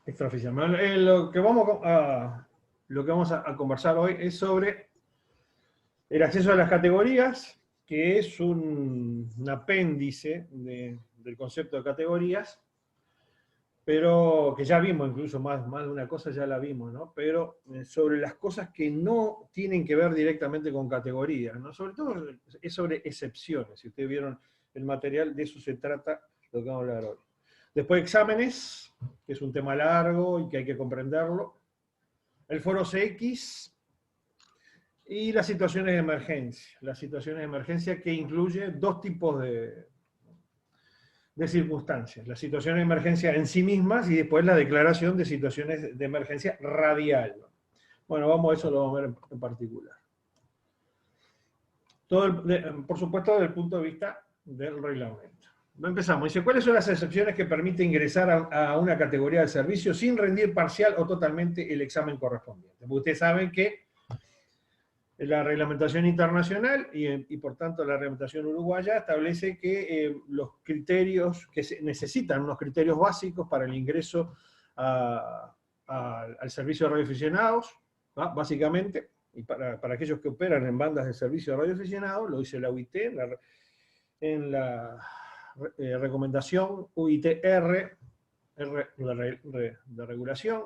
Extraoficial. Lo que vamos a conversar hoy es sobre el acceso a las categorías, que es un apéndice del concepto de categorías, pero que ya vimos, incluso más de una cosa ya la vimos, ¿no? Pero sobre las cosas que no tienen que ver directamente con categorías, ¿no? Sobre todo es sobre excepciones. Si ustedes vieron el material, de eso se trata lo que vamos a hablar hoy. Después exámenes, que es un tema largo y que hay que comprenderlo. El foro CX y las situaciones de emergencia. Las situaciones de emergencia que incluye dos tipos de circunstancias. Las situaciones de emergencia en sí mismas y después la declaración de situaciones de emergencia radial. Bueno, eso lo vamos a ver en particular. Por supuesto, desde el punto de vista del reglamento. Empezamos. Dice, ¿cuáles son las excepciones que permiten ingresar a una categoría de servicio sin rendir parcial o totalmente el examen correspondiente? Porque ustedes saben que la reglamentación internacional y por tanto la reglamentación uruguaya establece que los criterios, que se necesitan unos criterios básicos para el ingreso al servicio de radioaficionados, ¿no? Básicamente, y para aquellos que operan en bandas de servicio de radioaficionados, lo dice la UIT en la recomendación UIT-R de regulación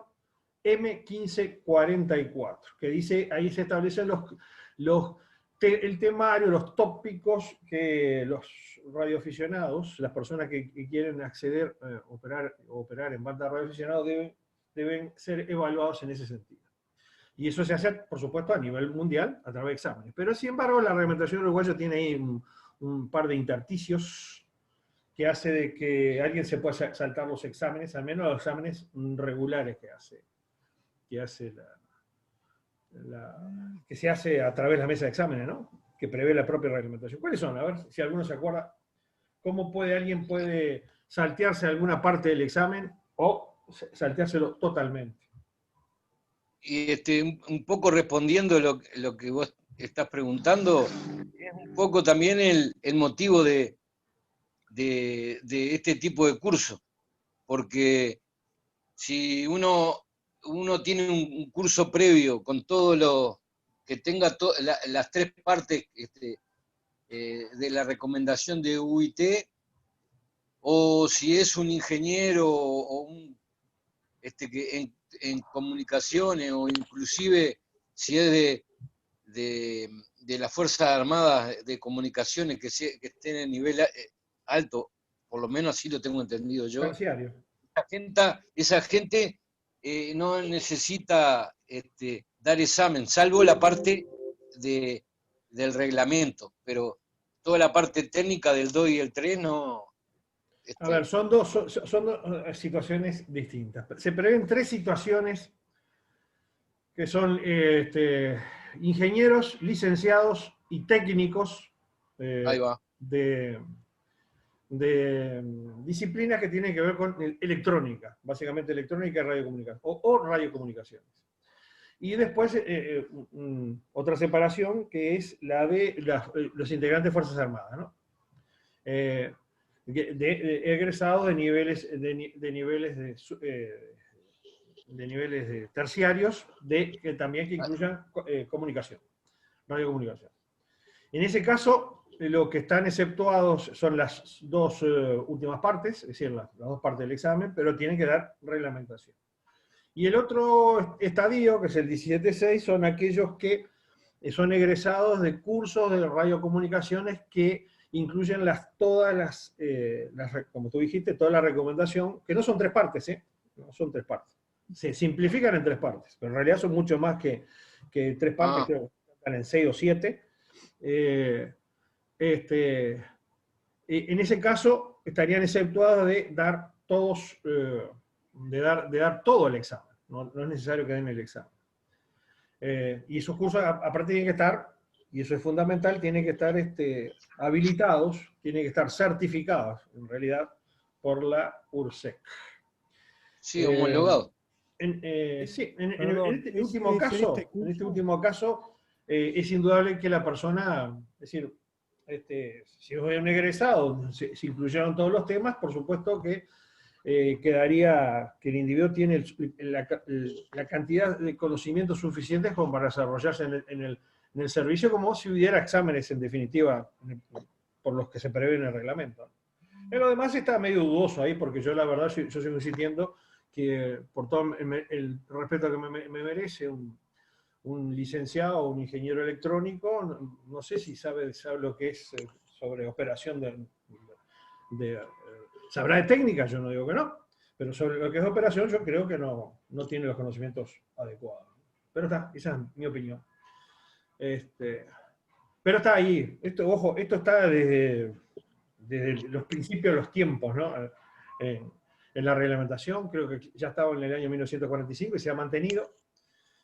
M1544, que dice, ahí se establecen el temario, los tópicos que los radioaficionados, las personas que quieren acceder, operar en banda de radioaficionados, deben ser evaluados en ese sentido. Y eso se hace, por supuesto, a nivel mundial, a través de exámenes. Pero, sin embargo, la reglamentación uruguaya tiene ahí un par de intersticios que hace de que alguien se pueda saltar los exámenes, al menos los exámenes regulares que se hace a través de la mesa de exámenes, ¿no? Que prevé la propia reglamentación. ¿Cuáles son? A ver si alguno se acuerda. ¿Cómo alguien puede saltearse alguna parte del examen o salteárselo totalmente? Y un poco respondiendo lo que vos estás preguntando, es un poco también el motivo de este tipo de curso, porque si uno tiene un curso previo con todo lo que tenga las tres partes de la recomendación de UIT, o si es un ingeniero o que en comunicaciones, o inclusive si es de las Fuerzas Armadas de Comunicaciones que estén en nivel alto, por lo menos así lo tengo entendido yo. Terciario. Esa gente no necesita dar examen, salvo la parte del reglamento, pero toda la parte técnica del 2 y el 3 no. A ver, son dos situaciones distintas. Se prevén tres situaciones que son ingenieros, licenciados y técnicos Ahí va. de disciplinas que tienen que ver con electrónica, básicamente electrónica y radiocomunicación, o radiocomunicaciones. Y después otra separación que es la de los integrantes de Fuerzas Armadas, ¿no? Egresados de niveles terciarios que también incluyan comunicación, radiocomunicación. En ese caso, lo que están exceptuados son las dos últimas partes, es decir, las dos partes del examen, pero tienen que dar reglamentación. Y el otro estadio, que es el 17.6, son aquellos que son egresados de cursos de radiocomunicaciones que incluyen todas las, como tú dijiste, toda la recomendación, que no son tres partes, no son tres partes. Se simplifican en tres partes, pero en realidad son mucho más que tres partes, creo que están en 6 o 7. En ese caso, estarían exceptuados de dar todos, de dar todo el examen. No es necesario que den el examen. Y esos cursos, aparte, tienen que estar, y eso es fundamental, tienen que estar habilitados, tienen que estar certificados, en realidad, por la URSEC. Sí, homologado. En este último caso, es indudable que la persona, es decir, si es un egresado, se incluyeron todos los temas, por supuesto que quedaría que el individuo tiene la cantidad de conocimientos suficientes como para desarrollarse en el servicio, como si hubiera exámenes, en definitiva, por los que se prevé en el reglamento. En lo demás está medio dudoso ahí, porque yo la verdad, yo sigo insistiendo que por todo el respeto que me merece un licenciado o un ingeniero electrónico, no sé si sabe lo que es sobre operación sabrá de técnica, yo no digo que no, pero sobre lo que es operación yo creo que no tiene los conocimientos adecuados. Pero está, esa es mi opinión. Pero está ahí, ojo, esto está desde los principios de los tiempos, ¿no? En la reglamentación, creo que ya estaba en el año 1945 y se ha mantenido.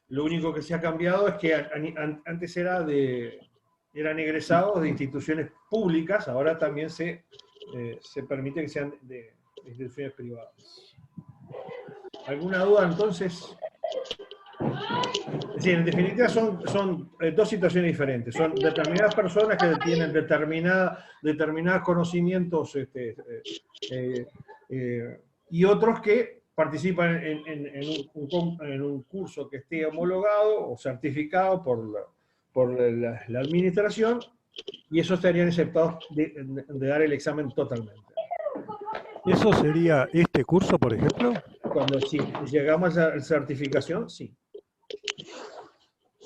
Lo único que se ha cambiado es que antes eran egresados de instituciones públicas, ahora también se permite que sean de instituciones privadas. ¿Alguna duda entonces? Sí, en definitiva son dos situaciones diferentes. Son determinadas personas que tienen determinados conocimientos y otros que participan en un curso que esté homologado o certificado por la administración, y esos estarían aceptados de dar el examen totalmente. ¿Eso sería este curso, por ejemplo? Cuando llegamos a la certificación, sí.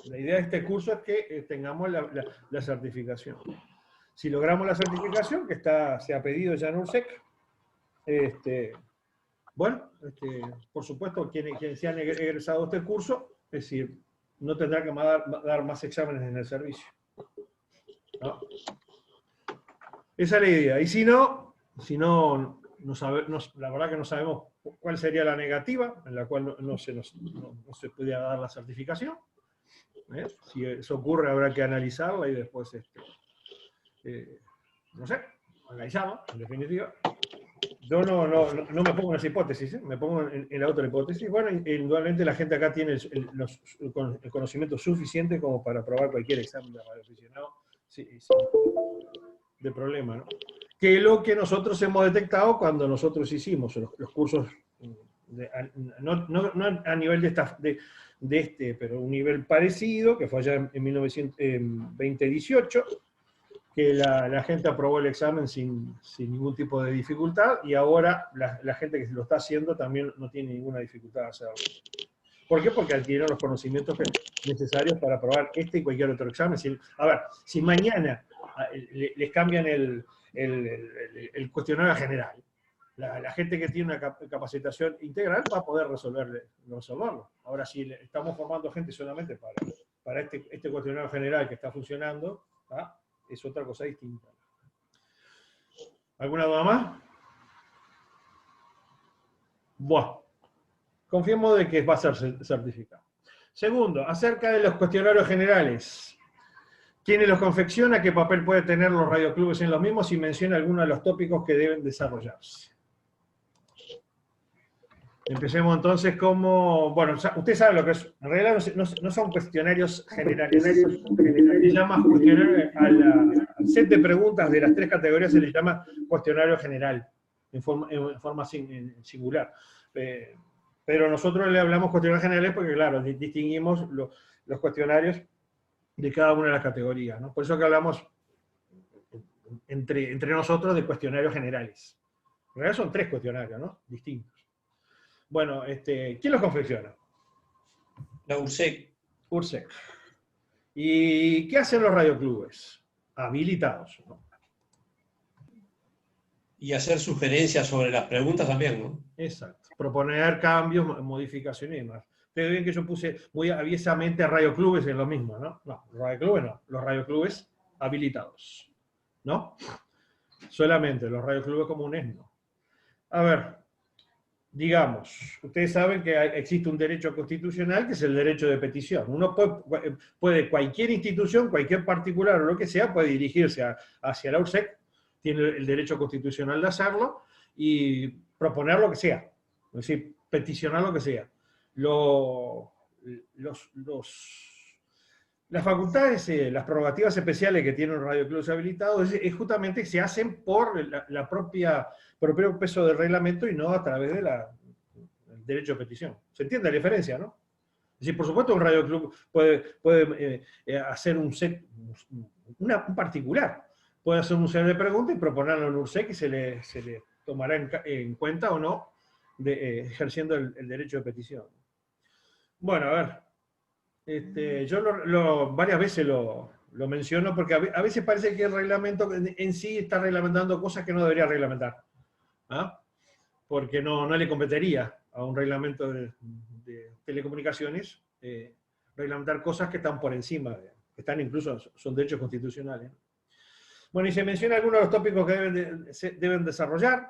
La idea de este curso es que tengamos la certificación. Si logramos la certificación, que se ha pedido ya en URSEC, bueno, por supuesto, quienes se han egresado de este curso, es decir, no tendrán que dar más exámenes en el servicio, ¿no? Esa es la idea. Y si no, la verdad que no sabemos cuál sería la negativa, en la cual no se podría dar la certificación. Si eso ocurre, habrá que analizarla y después, no sé, analizarla, en definitiva. Yo no me pongo en esa hipótesis, me pongo en la otra hipótesis. Bueno, indudablemente la gente acá tiene el conocimiento suficiente como para aprobar cualquier examen de radioaficionado de problema, ¿no? Que es lo que nosotros hemos detectado cuando nosotros hicimos los cursos, no a nivel pero un nivel parecido, que fue allá en 2018, que la gente aprobó el examen sin ningún tipo de dificultad, y ahora la gente que lo está haciendo también no tiene ninguna dificultad de hacerlo. ¿Por qué? Porque adquirieron los conocimientos necesarios para aprobar este y cualquier otro examen. Si mañana les cambian el cuestionario general, la gente que tiene una capacitación integral va a poder resolverlo. Ahora, si estamos formando gente solamente para este cuestionario general que está funcionando, ¿tá? Es otra cosa distinta. ¿Alguna duda más? Bueno, confiemos de que va a ser certificado. Segundo, acerca de los cuestionarios generales. ¿Quiénes los confecciona? ¿Qué papel puede tener los radioclubes en los mismos? Y menciona algunos de los tópicos que deben desarrollarse. Empecemos entonces bueno, usted sabe lo que es. En realidad no son cuestionarios generales. Se llama cuestionario, al set de preguntas de las tres categorías se le llama cuestionario general, en forma singular. Pero nosotros le hablamos cuestionarios generales porque, claro, distinguimos los cuestionarios de cada una de las categorías, ¿no? Por eso que hablamos entre nosotros de cuestionarios generales. En realidad son tres cuestionarios, ¿no? Distintos. Bueno, ¿quién los confecciona? La URSEC. URSEC. ¿Y qué hacen los radioclubes? Habilitados, ¿no? Y hacer sugerencias sobre las preguntas también, ¿no? Exacto. Proponer cambios, modificaciones y demás. Ustedes ven que yo puse muy aviesamente radioclubes en lo mismo, ¿no? No, los radioclubes no. Los radioclubes habilitados, ¿no? Solamente los radioclubes comunes no. A ver, digamos, ustedes saben que existe un derecho constitucional que es el derecho de petición. Uno puede cualquier institución, cualquier particular o lo que sea, puede dirigirse hacia la URSEC, tiene el derecho constitucional de hacerlo, y proponer lo que sea, es decir, peticionar lo que sea. Los Las facultades, las prerrogativas especiales que tiene un radioclub habilitado es justamente que se hacen por por el propio peso del reglamento y no a través del derecho de petición. ¿Se entiende la diferencia, no? Es decir, por supuesto un radioclub puede hacer un particular, puede hacer un set de preguntas y proponerlo en URSEC y se le tomará en cuenta o no, ejerciendo el derecho de petición. Bueno, a ver. Yo varias veces lo menciono porque a veces parece que el reglamento en sí está reglamentando cosas que no debería reglamentar. ¿Ah? Porque no le competiría a un reglamento de telecomunicaciones reglamentar cosas que están por encima, que están incluso, son derechos constitucionales. Bueno, y se menciona algunos de los tópicos que deben desarrollar.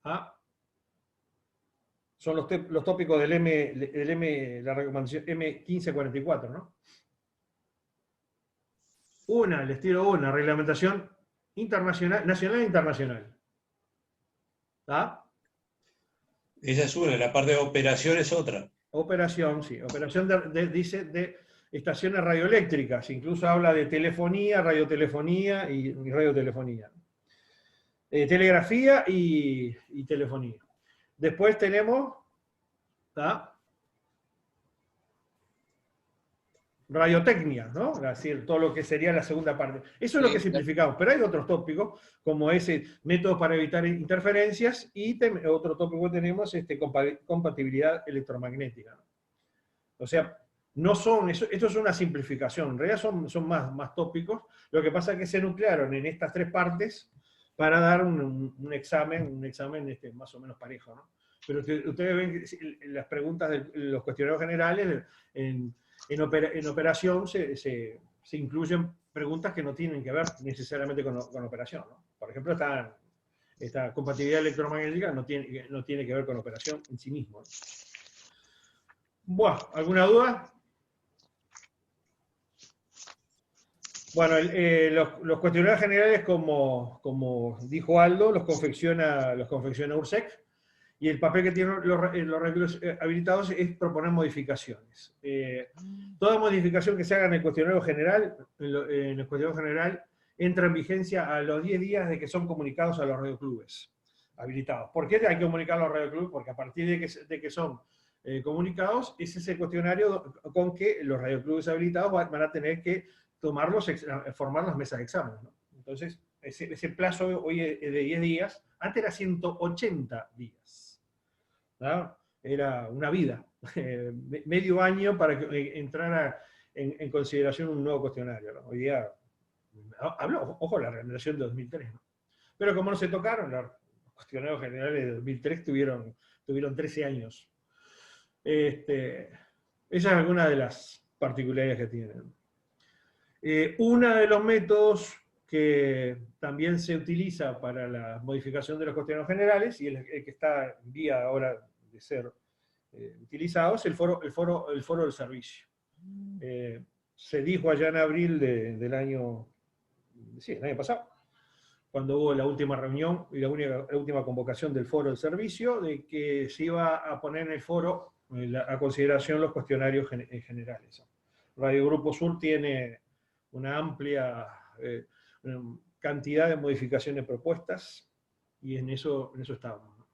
¿Ah? Son los tópicos del la recomendación M1544, ¿no? Les tiro una, reglamentación internacional, nacional e internacional. ¿Está? Esa es una, la parte de operación es otra. Operación, sí. Operación dice de estaciones radioeléctricas. Incluso habla de telefonía, radiotelefonía y radiotelefonía. Telegrafía y telefonía. Después tenemos, ¿tá? Radiotecnia, ¿no? Es decir, todo lo que sería la segunda parte. Eso es lo que simplificamos, pero hay otros tópicos, como ese método para evitar interferencias, y otro tópico que tenemos es compatibilidad electromagnética. O sea, no son, esto es una simplificación, en realidad son más tópicos, lo que pasa es que se nuclearon en estas tres partes para dar un examen más o menos parejo, ¿no? Pero ustedes ven que las preguntas de los cuestionarios generales, en operación se incluyen preguntas que no tienen que ver necesariamente con operación, ¿no? Por ejemplo, esta compatibilidad electromagnética no tiene que ver con operación en sí mismo, ¿no? Bueno, ¿alguna duda? Bueno, los cuestionarios generales, como dijo Aldo, los confecciona URSEC, y el papel que tienen los radioclubs habilitados es proponer modificaciones. Toda modificación que se haga en el cuestionario general, entra en vigencia a los 10 días de que son comunicados a los radioclubes habilitados. ¿Por qué hay que comunicar a los radioclubes? Porque a partir de que son comunicados, ese es el cuestionario con que los radioclubes habilitados van a tener que formar las mesas de examen, ¿no? Entonces, ese plazo hoy es de 10 días, antes era 180 días. ¿No? Era una vida, medio año para que entrara en consideración un nuevo cuestionario, ¿no? Hoy día, ojo, la reglamentación de 2003, ¿no? Pero como no se tocaron, los cuestionarios generales de 2003 tuvieron 13 años. Esa es alguna de las particularidades que tienen. Uno de los métodos que también se utiliza para la modificación de los cuestionarios generales, y el que está en vía ahora de ser utilizado, es el foro del servicio. Se dijo allá en abril del año pasado, cuando hubo la última reunión y la última convocación del foro del servicio, de que se iba a poner en el foro a consideración los cuestionarios generales. Radio Grupo Sur tiene una amplia cantidad de modificaciones propuestas, y en eso estamos, ¿no?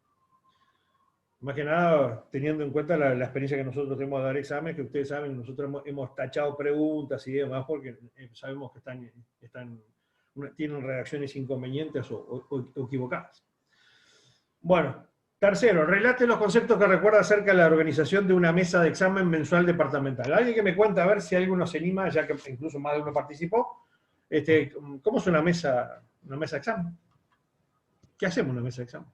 Más que nada, teniendo en cuenta la experiencia que nosotros tenemos de dar exámenes, que ustedes saben, nosotros hemos tachado preguntas y demás, porque sabemos que tienen redacciones inconvenientes o equivocadas. Bueno, tercero, relate los conceptos que recuerda acerca de la organización de una mesa de examen mensual departamental. Alguien que me cuente, a ver si alguno se anima, ya que incluso más de uno participó. ¿Cómo es una mesa de examen? ¿Qué hacemos en una mesa de examen?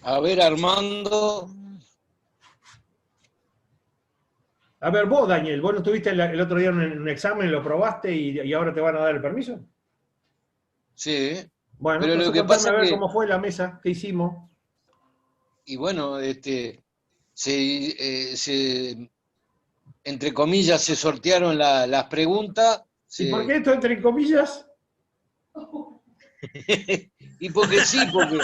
A ver, Armando. A ver, vos, Daniel, ¿vos no estuviste el otro día en un examen, lo probaste y ahora te van a dar el permiso? Sí. Bueno, pero entonces lo que contame pasa a ver que, cómo fue la mesa, qué hicimos. y bueno, entre comillas, se sortearon las preguntas. ¿Y por qué esto entre comillas? Y porque sí, porque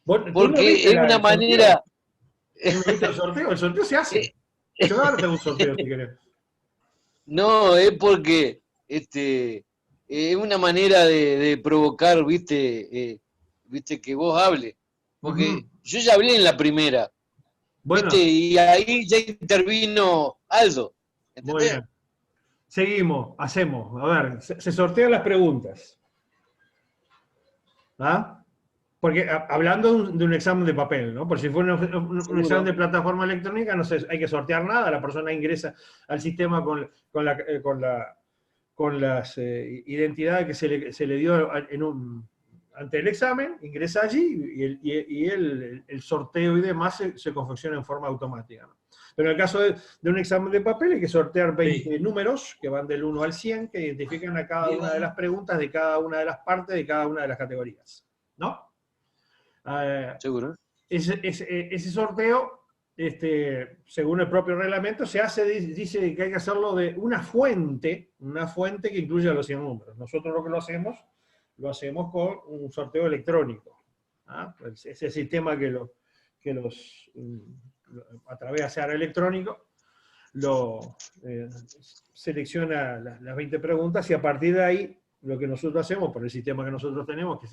¿Tú no Porque viste es una el sorteo? manera... ¿Tú no viste el sorteo? El sorteo se hace. Yo ahora tengo un sorteo, si querés. No, es porque es una manera de provocar, viste, que vos hables. Porque Ujú. yo ya hablé en la primera, viste, Bueno, y ahí ya intervino Aldo, muy ¿entendés? bien. Seguimos, hacemos. A ver, se sortean las preguntas. ¿Ah? Porque hablando de un examen de papel, ¿no? Por si fuera un examen Seguro. de plataforma electrónica, no sé, hay que sortear nada, la persona ingresa al sistema con las identidades que se le dio ante el examen, ingresa allí y el sorteo y demás se confecciona en forma automática, ¿no? Pero en el caso de un examen de papel hay que sortear 20 Sí. números que van del 1 al 100, que identifican a cada una de las preguntas de cada una de las partes de cada una de las categorías, ¿no? Eh, Seguro. ese sorteo, según el propio reglamento, se hace, dice que hay que hacerlo de una fuente que incluya los 100 números. Nosotros lo hacemos con un sorteo electrónico. ¿Ah? Ese sistema a través de SEAR electrónico, selecciona las 20 preguntas y a partir de ahí, lo que nosotros hacemos, por el sistema que nosotros tenemos, que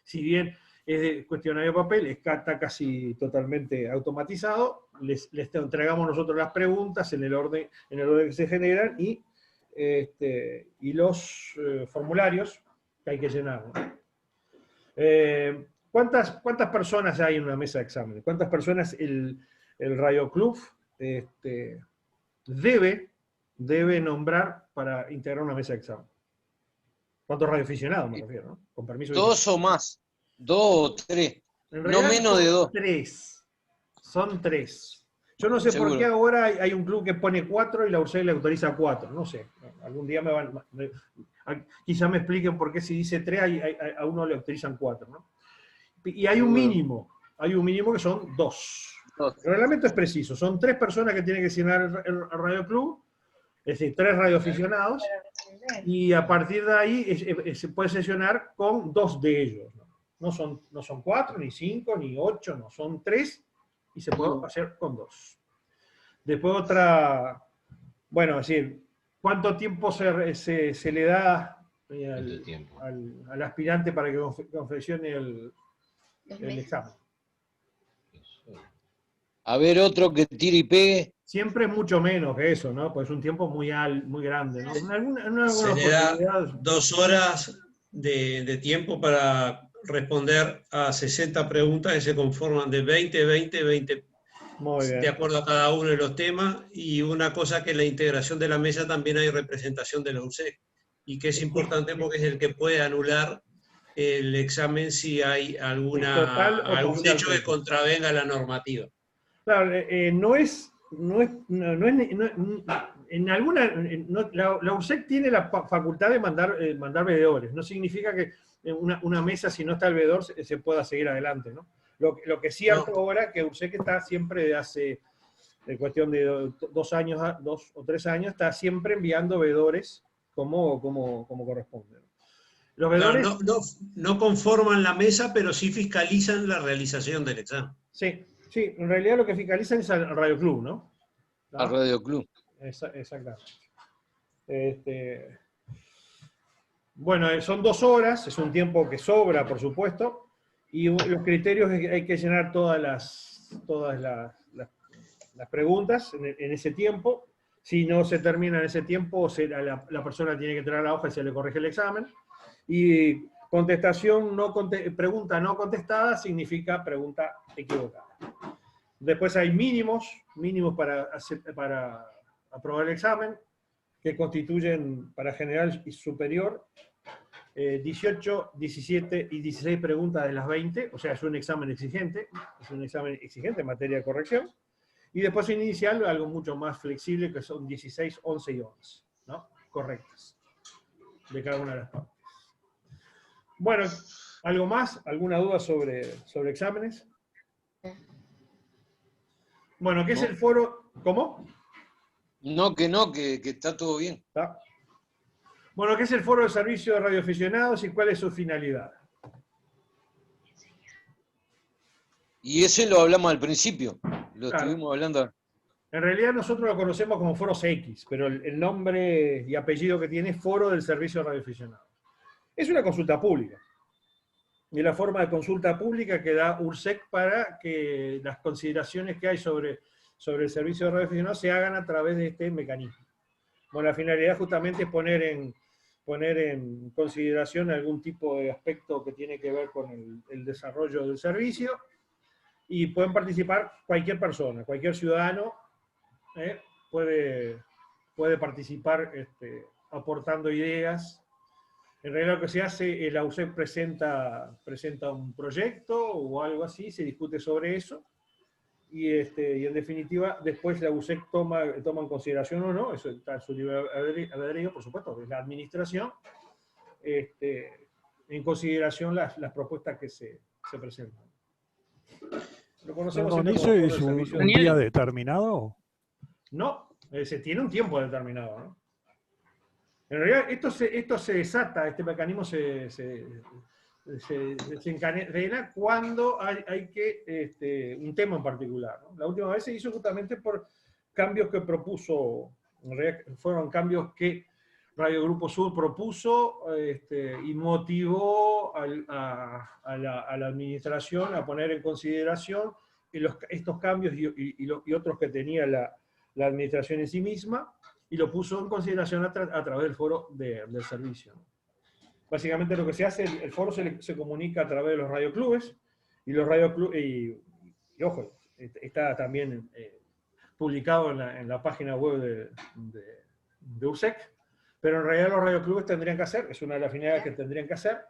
si bien es de cuestionario de papel, está casi totalmente automatizado, les entregamos nosotros las preguntas en el orden que se generan y los formularios que hay que llenar, ¿no? ¿Cuántas personas hay en una mesa de exámenes? ¿Cuántas personas el Radio Club debe nombrar para integrar una mesa de examen? ¿Cuántos radioaficionados me refiero, ¿no? Con permiso de que... Dos o más, dos o tres, En no realidad menos de dos, son tres. Yo no sé por qué seguro. ahora hay un club que pone 4 y la URSEC le autoriza 4, no sé. Algún día quizá me expliquen por qué si dice 3 a uno le autorizan 4, ¿no? Y hay Seguro. hay un mínimo que son 2. Dos. El reglamento es preciso, son 3 personas que tienen que llenar el radio club, es decir, 3 radioaficionados, y a partir de ahí se puede sesionar con 2 de ellos. No son 4, ni 5, ni 8, no, son 3 y se puede hacer con 2. Después bueno, es decir, ¿cuánto tiempo se le da al aspirante para que confeccione el examen? A ver otro que tire y pegue. Siempre es mucho menos que eso, ¿no? Pues es un tiempo muy grande, ¿no? En alguna Se le da oportunidad. 2 horas de tiempo para responder a 60 preguntas que se conforman de 20, 20, 20, Muy de bien. acuerdo a cada uno de los temas. Y una cosa que en la integración de la mesa también hay representación de la UNCEC, y que es importante porque es el que puede anular el examen si hay Es total o algún hecho que parcialmente. contravenga la normativa. Claro, en alguna, la URSEC tiene la facultad de mandar veedores. No significa que una mesa, si no está el veedor, se pueda seguir adelante, ¿no? Lo que es cierto No, ahora que URSEC está siempre de hace cuestión de 2 años, 2 o 3 años, está siempre enviando veedores como corresponde. Los claro, veedores, no conforman la mesa, pero sí fiscalizan la realización del examen. sí, en realidad lo que fiscalizan es al Radio Club, ¿no? Al ¿No? Radio Club. Exactamente. Bueno, son 2 horas, es un tiempo que sobra, por supuesto, y los criterios es que hay que llenar todas las preguntas en ese tiempo. Si no se termina en ese tiempo, la persona tiene que traer la hoja y se le corrige el examen. Y pregunta no contestada significa pregunta equivocada. Después hay mínimos para aprobar el examen, que constituyen para general y superior 18, 17 y 16 preguntas de las 20, o sea, es un examen exigente en materia de corrección. Y después inicial, algo mucho más flexible, que son 16, 11 y 11, ¿no? Correctas, de cada una de las partes. Bueno, ¿algo más? ¿Alguna duda sobre exámenes? Bueno, ¿qué es el foro? ¿Cómo? No, que está todo bien. ¿Está? Bueno, ¿qué es el foro de servicio de radioaficionados y cuál es su finalidad? Y ese lo hablamos al principio, lo Claro. estuvimos hablando. En realidad nosotros lo conocemos como Foros X, pero el nombre y apellido que tiene es Foro del Servicio de Radioaficionados. Es una consulta pública. Y la forma de consulta pública que da URSEC para que las consideraciones que hay sobre el servicio de radioaficionados se hagan a través de este mecanismo. Bueno, la finalidad justamente es poner en consideración algún tipo de aspecto que tiene que ver con el desarrollo del servicio, y pueden participar cualquier persona, cualquier ciudadano puede participar aportando ideas. En realidad lo que se hace, la URSEC presenta un proyecto o algo así, se discute sobre eso, y en definitiva después la URSEC toma en consideración o no, eso está en su libre albedrío, por supuesto, de la administración, en consideración las propuestas que se presentan. Lo conocemos Perdón, siempre ¿eso como es Foro del un Servicio. día determinado? No, se tiene un tiempo determinado, ¿no? En realidad, esto se desata, este mecanismo se encadena cuando hay un tema en particular, ¿no? La última vez se hizo justamente por cambios que propuso, en realidad fueron cambios que Radio Grupo Sur propuso y motivó a la administración a poner en consideración estos cambios y otros que tenía la administración en sí misma, y lo puso en consideración a través del foro del servicio. Básicamente lo que se hace, el foro se comunica a través de los radioclubes, y los radioclubes, y ojo, está también publicado en la página web de URSEC, pero en realidad los radioclubes tendrían que hacer, es una de las finalidades que tendrían que hacer,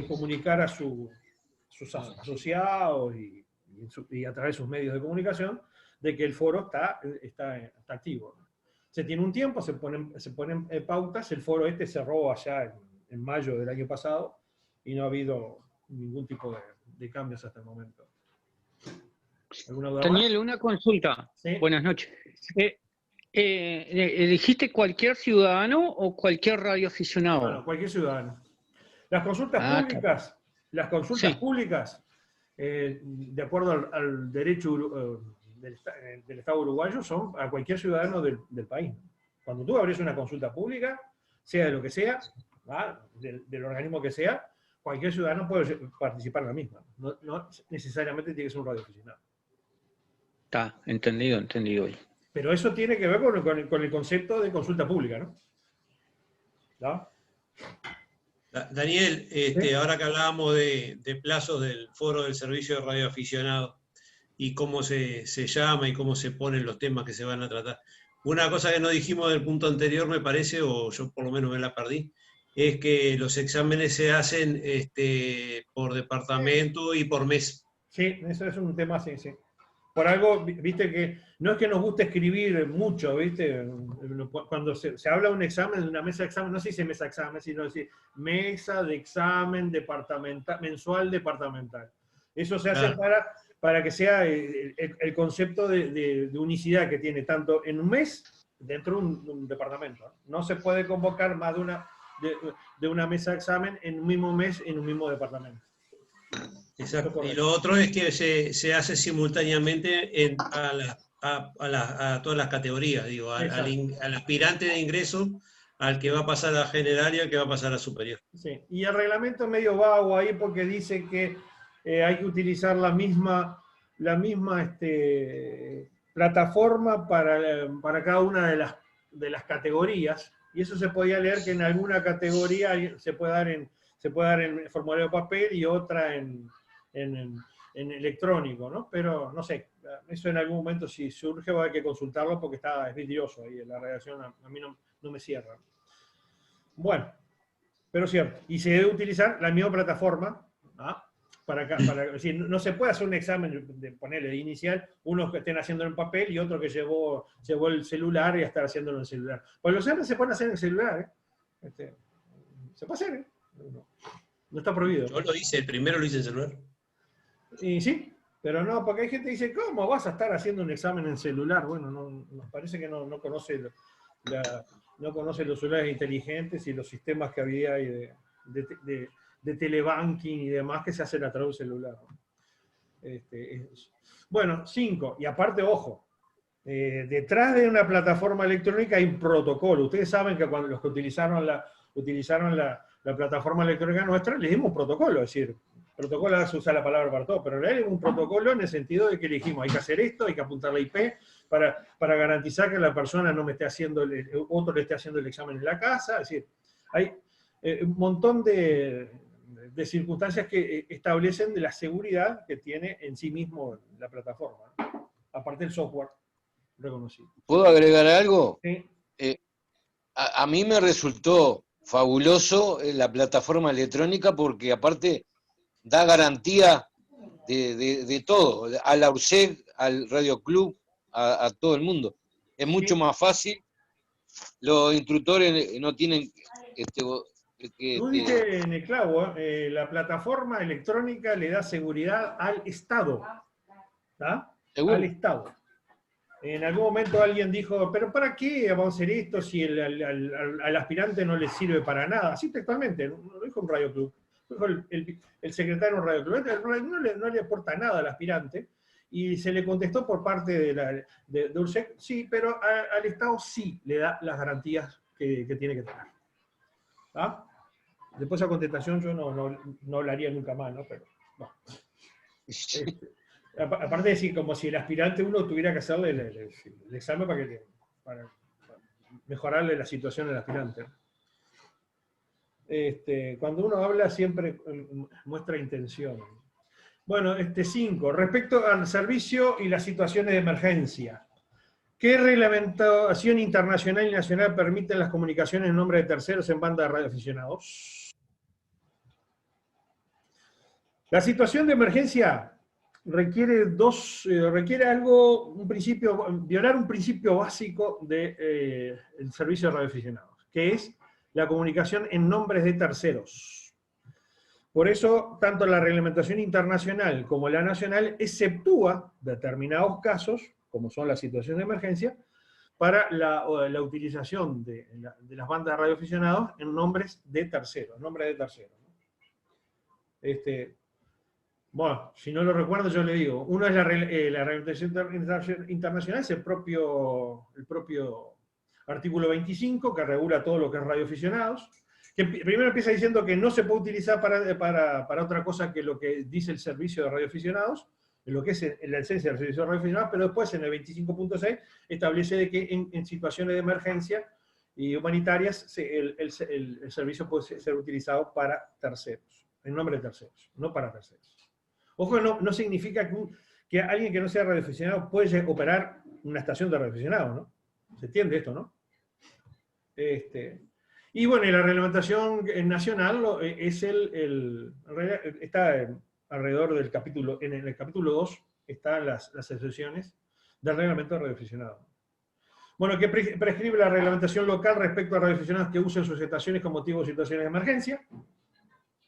comunicar a sus asociados y a través de sus medios de comunicación de que el foro está activo. Se tiene un tiempo, se ponen pautas, el foro cerró allá en mayo del año pasado y no ha habido ningún tipo de cambios hasta el momento. ¿Alguna duda Daniel, más? una consulta. ¿Sí? Buenas noches. ¿Dijiste cualquier ciudadano o cualquier radioaficionado? Bueno, cualquier ciudadano. Las consultas públicas, de acuerdo al derecho del Estado uruguayo, son a cualquier ciudadano del país. Cuando tú abrís una consulta pública, sea de lo que sea, del organismo que sea, cualquier ciudadano puede participar en la misma. No necesariamente tiene que ser un radioaficionado. Está, entendido. Pero eso tiene que ver con el concepto de consulta pública, ¿no? ¿No? Daniel, ¿Sí? ahora que hablábamos de plazos del foro del servicio de radioaficionados y cómo se llama y cómo se ponen los temas que se van a tratar. Una cosa que no dijimos del punto anterior, me parece, o yo por lo menos me la perdí, es que los exámenes se hacen por departamento y por mes. Sí, eso es un tema, sí. Por algo, viste que no es que nos guste escribir mucho, viste, cuando se habla de un examen, de una mesa de examen, no se dice mesa de examen, sino decir mesa de examen mensual departamental. Eso se hace para que sea el concepto de unicidad que tiene tanto en un mes dentro de un departamento. No se puede convocar más de una mesa de examen en un mismo mes en un mismo departamento. Exacto. Y lo otro es que se hace simultáneamente a todas las categorías, digo, al aspirante de ingreso, al que va a pasar a general y al que va a pasar a superior. Sí. Y el reglamento es medio vago ahí porque dice que hay que utilizar la misma plataforma para cada una de las categorías, y eso se podía leer que en alguna categoría se puede dar en formulario de papel y otra en electrónico, ¿no? Pero no sé, eso en algún momento si surge va a haber que consultarlo porque es vidrioso ahí en la redacción, a mí no me cierra. Bueno, pero cierto, y se debe utilizar la misma plataforma, ¿ah? Es decir, no se puede hacer un examen de inicial, unos que estén haciéndolo en papel y otro que llevó el celular y estar haciéndolo en el celular. Pues los exámenes se pueden hacer en el celular, se puede hacer, no está prohibido. Yo lo hice, el primero lo hice en celular. Y sí, pero no, porque hay gente que dice, ¿cómo vas a estar haciendo un examen en celular? Bueno, nos parece que no conoce los celulares inteligentes y los sistemas que había ahí de telebanking y demás que se hacen a través del celular. Bueno, 5. Y aparte, ojo, detrás de una plataforma electrónica hay un protocolo. Ustedes saben que cuando los que utilizaron la plataforma electrónica nuestra, les dimos un protocolo, es decir, protocolo se usa la palabra para todo, pero en realidad es un protocolo en el sentido de que dijimos, hay que hacer esto, hay que apuntar la IP para garantizar que la persona no me esté haciendo, otro le esté haciendo el examen en la casa, es decir, hay un montón de circunstancias que establecen de la seguridad que tiene en sí mismo la plataforma, ¿no? Aparte del software reconocido. ¿Puedo agregar algo? ¿Sí? A mí me resultó fabuloso la plataforma electrónica porque aparte da garantía de todo, a la URSEC, al Radio Club, a todo el mundo. Es mucho más fácil, los instructores no tienen... Tú diste en el clavo, la plataforma electrónica le da seguridad al Estado, ¿tá? Al Estado. En algún momento alguien dijo, pero ¿para qué vamos a hacer esto si al aspirante no le sirve para nada? Así textualmente, no lo dijo un Radio Club, lo dijo el secretario de un Radio Club, no le aporta nada al aspirante, y se le contestó por parte de URSEC, sí, pero al Estado sí le da las garantías que tiene que tener. ¿Ah? Después esa contestación yo no hablaría nunca más, ¿no? Pero, no. Aparte de decir, como si el aspirante uno tuviera que hacerle el examen para mejorarle la situación al aspirante. Cuando uno habla siempre muestra intención. Bueno, 5. Respecto al servicio y las situaciones de emergencia. ¿Qué reglamentación internacional y nacional permiten las comunicaciones en nombre de terceros en banda de radioaficionados? La situación de emergencia requiere violar un principio básico del servicio de radioaficionados, que es la comunicación en nombres de terceros. Por eso, tanto la reglamentación internacional como la nacional exceptúa determinados casos, como son las situaciones de emergencia, para la utilización de las bandas de radioaficionados en nombres de terceros, ¿no? Bueno, si no lo recuerdo, yo le digo. Uno es la reglamentación internacional, es el propio artículo 25, que regula todo lo que es radioaficionados, que primero empieza diciendo que no se puede utilizar para otra cosa que lo que dice el servicio de radioaficionados, lo que es la esencia del servicio de radioaficionados, pero después en el 25.6 establece de que en situaciones de emergencia y humanitarias el servicio puede ser utilizado para terceros, en nombre de terceros, no para terceros. Ojo, no significa que alguien que no sea radioaficionado puede operar una estación de radioaficionados, ¿no? ¿Se entiende esto, no? Y bueno, y la reglamentación nacional está alrededor del capítulo, en el capítulo 2 están las excepciones del reglamento de radioaficionados. Bueno, que prescribe la reglamentación local respecto a radioaficionados que usen sus estaciones con motivo de situaciones de emergencia.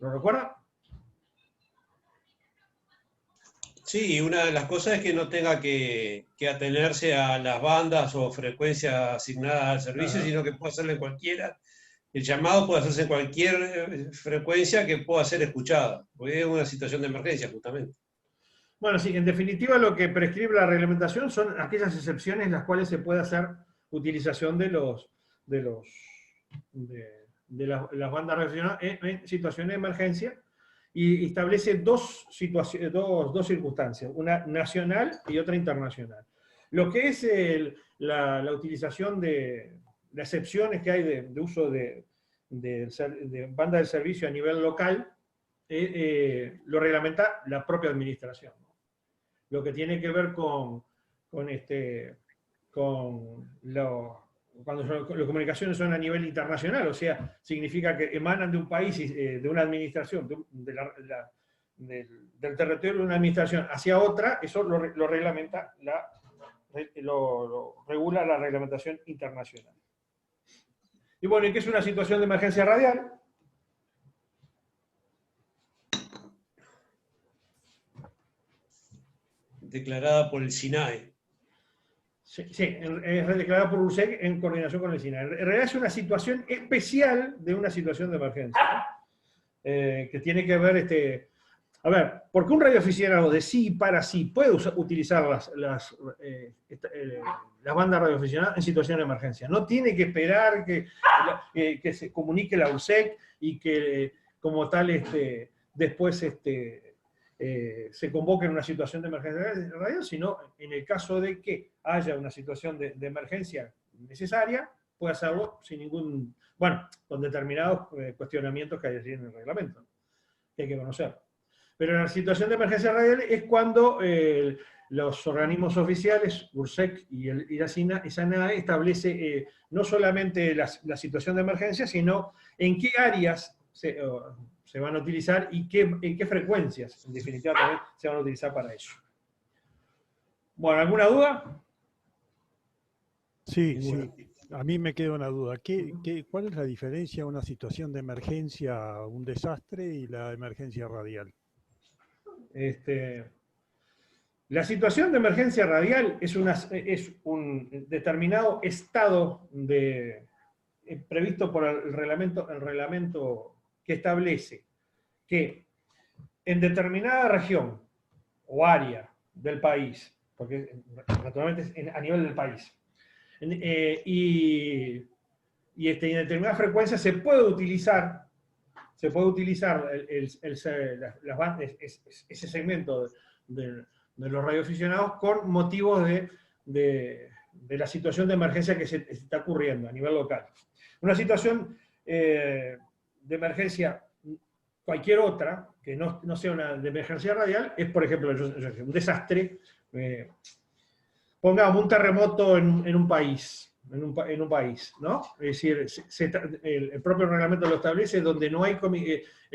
¿Lo recuerda? Sí, una de las cosas es que no tenga que atenerse a las bandas o frecuencias asignadas al servicio, sino que pueda hacerle cualquiera. El llamado puede hacerse en cualquier frecuencia que pueda ser escuchada, porque es una situación de emergencia, justamente. Bueno, sí, en definitiva lo que prescribe la reglamentación son aquellas excepciones en las cuales se puede hacer utilización de las bandas radioaficionadas en situaciones de emergencia, y establece dos circunstancias, una nacional y otra internacional. Lo que es la utilización de las excepciones que hay de uso de banda de servicio a nivel local, lo reglamenta la propia administración, ¿no? Lo que tiene que ver cuando las comunicaciones son a nivel internacional, o sea, significa que emanan de un país, de una administración, del territorio de una administración hacia otra, eso lo reglamenta, lo regula la reglamentación internacional. Y bueno, ¿y qué es una situación de emergencia radial? Declarada por el SINAE. Sí, es declarada por URSEC en coordinación con el SINAE. En realidad es una situación especial de una situación de emergencia, ¿no? Que tiene que ver, A ver, porque un radioaficionado de sí y para sí puede utilizar las bandas radioaficionadas en situación de emergencia. No tiene que esperar que se comunique la URSEC y que como tal después se convoque en una situación de emergencia radio, sino en el caso de que haya una situación de emergencia necesaria, puede hacerlo sin ningún, bueno, con determinados cuestionamientos que hay allí en el reglamento, que hay que conocer. Pero en la situación de emergencia radial es cuando los organismos oficiales, URSEC y la SANAE, establece no solamente la situación de emergencia, sino en qué áreas se van a utilizar y en qué frecuencias, en definitiva, también se van a utilizar para eso. Bueno, ¿alguna duda? Sí, sí. A mí me queda una duda. ¿Cuál es la diferencia de una situación de emergencia, un desastre y la emergencia radial? La situación de emergencia radial es un determinado estado previsto por el reglamento que establece que en determinada región o área del país, porque naturalmente es a nivel del país, y en determinada frecuencia se puede utilizar ese segmento de los radioaficionados con motivos de la situación de emergencia que se está ocurriendo a nivel local. Una situación de emergencia, cualquier otra, que no sea una de emergencia radial, es, por ejemplo, un desastre. Pongamos un terremoto en un país. En un país, ¿no? Es decir, el propio reglamento lo establece, donde no hay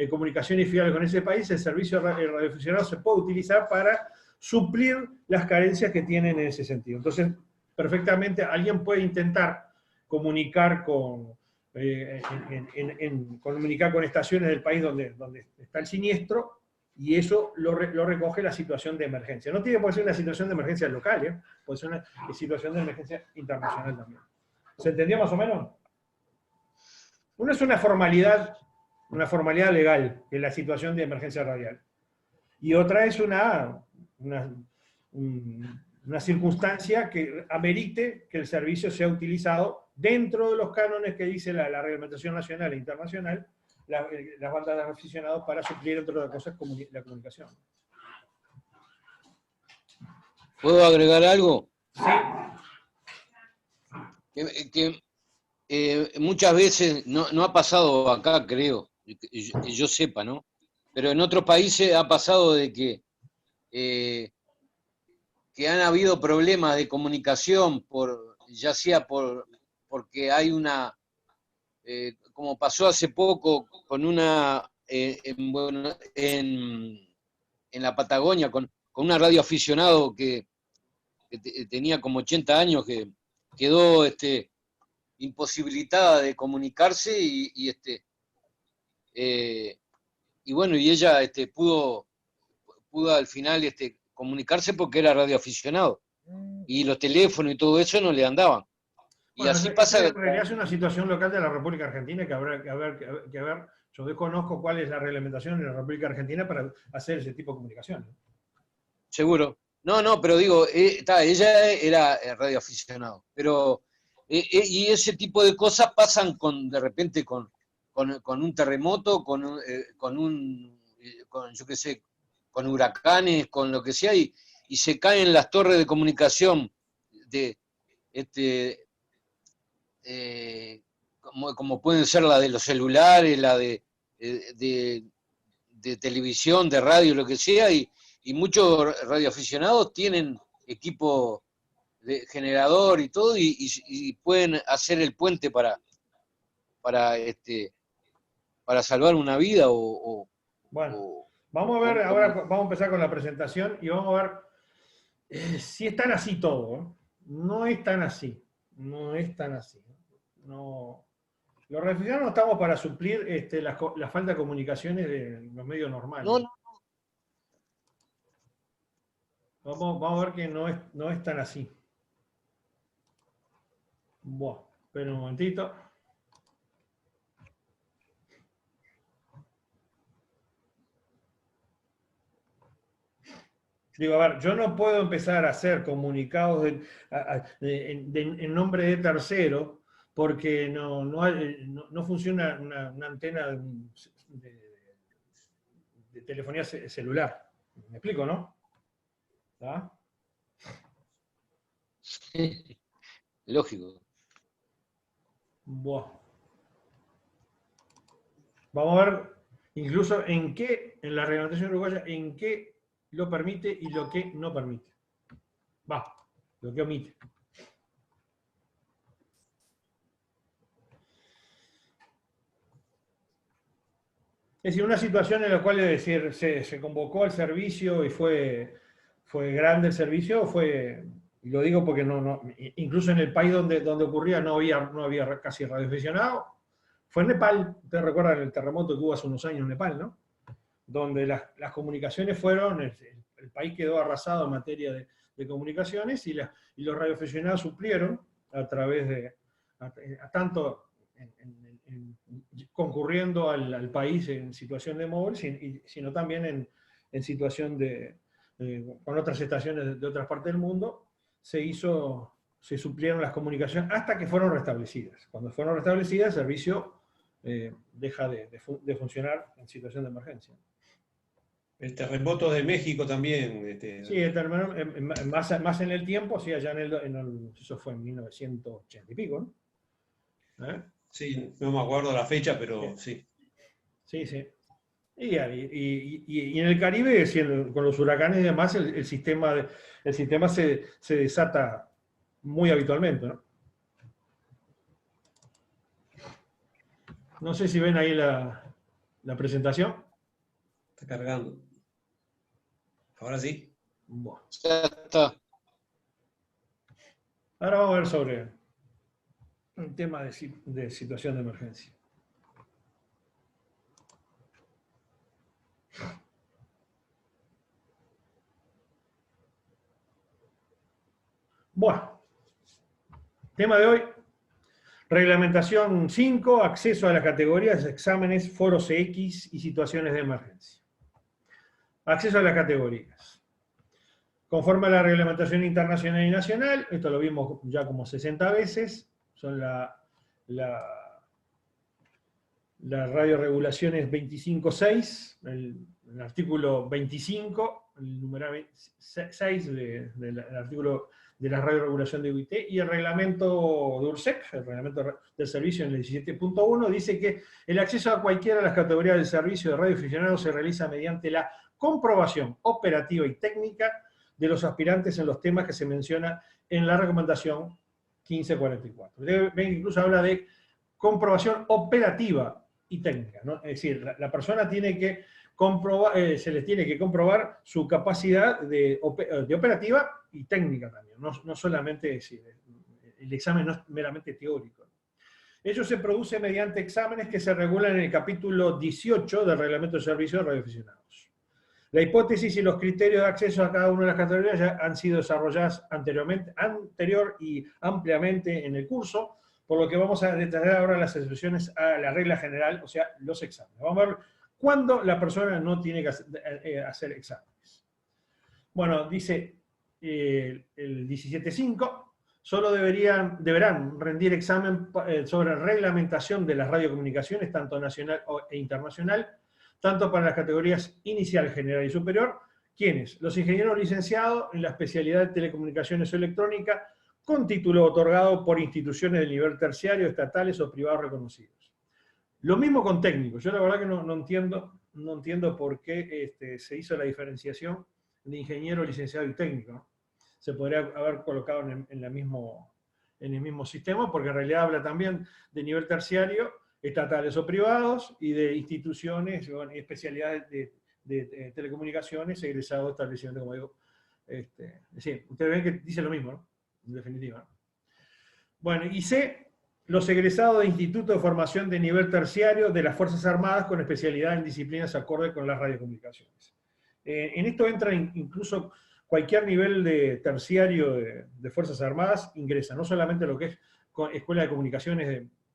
comunicaciones fiables con ese país, el servicio radioaficionado se puede utilizar para suplir las carencias que tienen en ese sentido. Entonces, perfectamente alguien puede intentar comunicar comunicar con estaciones del país donde está el siniestro, y eso lo recoge la situación de emergencia. No tiene por qué ser una situación de emergencia local, puede ser una situación de emergencia internacional también. ¿Se entendió más o menos? Una es una formalidad legal, que es la situación de emergencia radial. Y otra es una circunstancia que amerite que el servicio sea utilizado dentro de los cánones que dice la reglamentación nacional e internacional, las bandas de aficionados, para suplir, entre otras cosas, la comunicación. ¿Puedo agregar algo? Sí. Que muchas veces no ha pasado acá, creo, que yo sepa, ¿no? Pero en otros países ha pasado de que han habido problemas de comunicación, ya sea porque hay como pasó hace poco con en la Patagonia, con una radio aficionado que tenía como 80 años, que quedó imposibilitada de comunicarse y bueno, y ella pudo al final comunicarse porque era radioaficionado, y los teléfonos y todo eso no le andaban. Y bueno, así pasa. En realidad es una situación local de la República Argentina que habrá que ver. Yo desconozco cuál es la reglamentación en la República Argentina para hacer ese tipo de comunicación. Seguro. No, pero digo, ella era radioaficionado, pero y ese tipo de cosas pasan de repente con un terremoto, yo qué sé, con huracanes, con lo que sea, y se caen las torres de comunicación de como pueden ser la de los celulares, la de televisión, de radio, lo que sea, y muchos radioaficionados tienen equipo de generador y todo, y pueden hacer el puente para salvar una vida Bueno, vamos a ver, ahora vamos a empezar con la presentación y vamos a ver si es tan así todo. No es tan así. No es tan así. No. Los radioaficionados no estamos para suplir la falta de comunicaciones de los medios normales. No. Vamos a ver que no es tan así. Bueno, espera un momentito. Digo, a ver, yo no puedo empezar a hacer comunicados en nombre de tercero porque no funciona una antena de telefonía celular. ¿Me explico, no? ¿Ah? Lógico. Buah. Vamos a ver incluso en la reglamentación uruguaya, en qué lo permite y lo que no permite. Lo que omite. Es decir, una situación en la cual es decir, se convocó al servicio y fue grande el servicio, y lo digo porque incluso en el país donde ocurría no había casi radioaficionado. Fue en Nepal, ustedes recuerdan el terremoto que hubo hace unos años en Nepal, ¿no? Donde las comunicaciones el país quedó arrasado en materia de comunicaciones y los radioaficionados suplieron a través de, tanto concurriendo al país en situación de móvil, sino también en situación con otras estaciones de otras partes del mundo, se suplieron las comunicaciones hasta que fueron restablecidas. Cuando fueron restablecidas, el servicio deja de funcionar en situación de emergencia. El terremoto de México también. Sí, más en el tiempo, sí, allá eso fue en 1980 y pico, ¿no? Sí, no me acuerdo la fecha, pero sí. Sí, sí. Y en el Caribe, con los huracanes y demás, el sistema se desata muy habitualmente, ¿no? No sé si ven ahí la presentación. Está cargando. Ahora sí. Bueno. Ya está. Ahora vamos a ver sobre un tema de situación de emergencia. Bueno, tema de hoy, reglamentación 5, acceso a las categorías, exámenes, foros CX y situaciones de emergencia. Acceso a las categorías. Conforme a la reglamentación internacional y nacional, esto lo vimos ya como 60 veces, son las radioregulaciones 25.6, el artículo 25, el numeral 6 del artículo de la radioregulación de UIT, y el reglamento de URSEC, el reglamento del servicio en el 17.1, dice que el acceso a cualquiera de las categorías del servicio de radioaficionados se realiza mediante la comprobación operativa y técnica de los aspirantes en los temas que se menciona en la recomendación 1544. Ven, incluso habla de comprobación operativa y técnica, ¿no? Es decir, la persona tiene que comprobar, se le tiene que comprobar su capacidad de operativa y técnica también, no solamente decir, el examen no es meramente teórico. Ello se produce mediante exámenes que se regulan en el capítulo 18 del Reglamento de Servicio de Radioaficionados. La hipótesis y los criterios de acceso a cada una de las categorías ya han sido desarrolladas anterior y ampliamente en el curso, por lo que vamos a detallar ahora las excepciones a la regla general, o sea, los exámenes. Vamos a ver cuándo la persona no tiene que hacer exámenes. Bueno, dice el 17.5, solo deberán rendir examen sobre reglamentación de las radiocomunicaciones, tanto nacional e internacional, tanto para las categorías inicial, general y superior, quienes, los ingenieros licenciados en la especialidad de telecomunicaciones o electrónica, con título otorgado por instituciones de nivel terciario, estatales o privados reconocidos. Lo mismo con técnicos. Yo la verdad que no entiendo por qué se hizo la diferenciación de ingeniero, licenciado y técnico, ¿no? Se podría haber colocado en el mismo sistema, porque en realidad habla también de nivel terciario, estatales o privados, y de instituciones y especialidades de telecomunicaciones, egresados de establecimientos, como digo. Sí, ustedes ven que dice lo mismo, ¿no? En definitiva. Bueno, y C, los egresados de institutos de formación de nivel terciario de las Fuerzas Armadas con especialidad en disciplinas acorde con las radiocomunicaciones. En esto entra incluso cualquier nivel de terciario de Fuerzas Armadas, ingresa, no solamente lo que es Escuela de Comunicaciones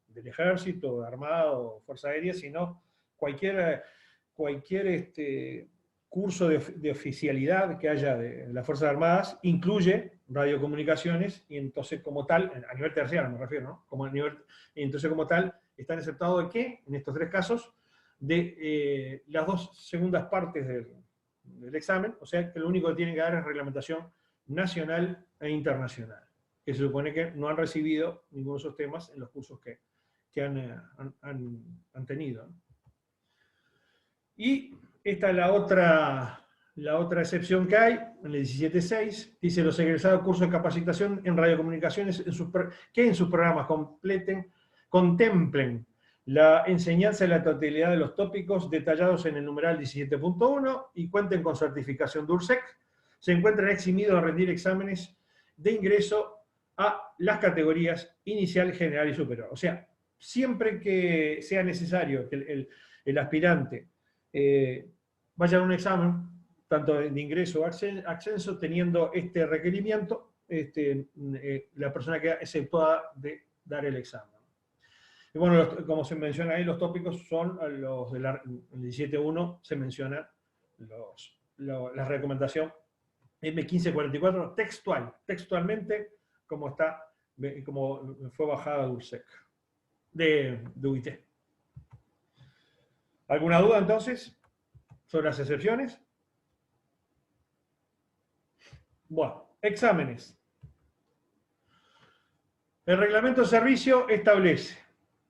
del Ejército, de Armada o Fuerza Aérea, sino cualquier curso de oficialidad que haya de las Fuerzas Armadas incluye radiocomunicaciones, y entonces como tal, a nivel terciario me refiero, ¿no? Y entonces como tal, están exceptados de qué, en estos tres casos, de las dos segundas partes del examen, o sea que lo único que tienen que dar es reglamentación nacional e internacional, que se supone que no han recibido ninguno de esos temas en los cursos que han tenido, ¿no? Y esta es la otra excepción que hay, en el 17.6, dice los egresados cursos de capacitación en radiocomunicaciones que en sus programas contemplen la enseñanza de la totalidad de los tópicos detallados en el numeral 17.1 y cuenten con certificación de URSEC, se encuentran eximidos de rendir exámenes de ingreso a las categorías inicial, general y superior. O sea, siempre que sea necesario que el aspirante vaya a un examen, tanto de ingreso o ascenso, teniendo este requerimiento, la persona queda exceptuada de dar el examen. Y bueno, como se menciona ahí, los tópicos son los del 17.1, se mencionan la recomendación M1544 textualmente, como fue bajada de URSEC, de UIT. ¿Alguna duda entonces sobre las excepciones? Bueno, exámenes. El reglamento de servicio establece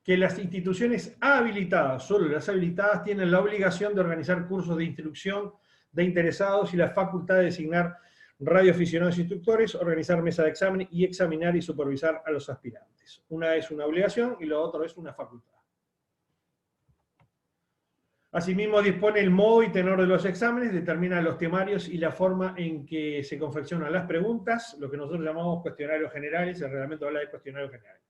que las instituciones habilitadas, solo las habilitadas, tienen la obligación de organizar cursos de instrucción de interesados y la facultad de designar radioaficionados e instructores, organizar mesa de examen y examinar y supervisar a los aspirantes. Una es una obligación y lo otro es una facultad. Asimismo, dispone el modo y tenor de los exámenes, determina los temarios y la forma en que se confeccionan las preguntas, lo que nosotros llamamos cuestionarios generales. El reglamento habla de cuestionarios generales,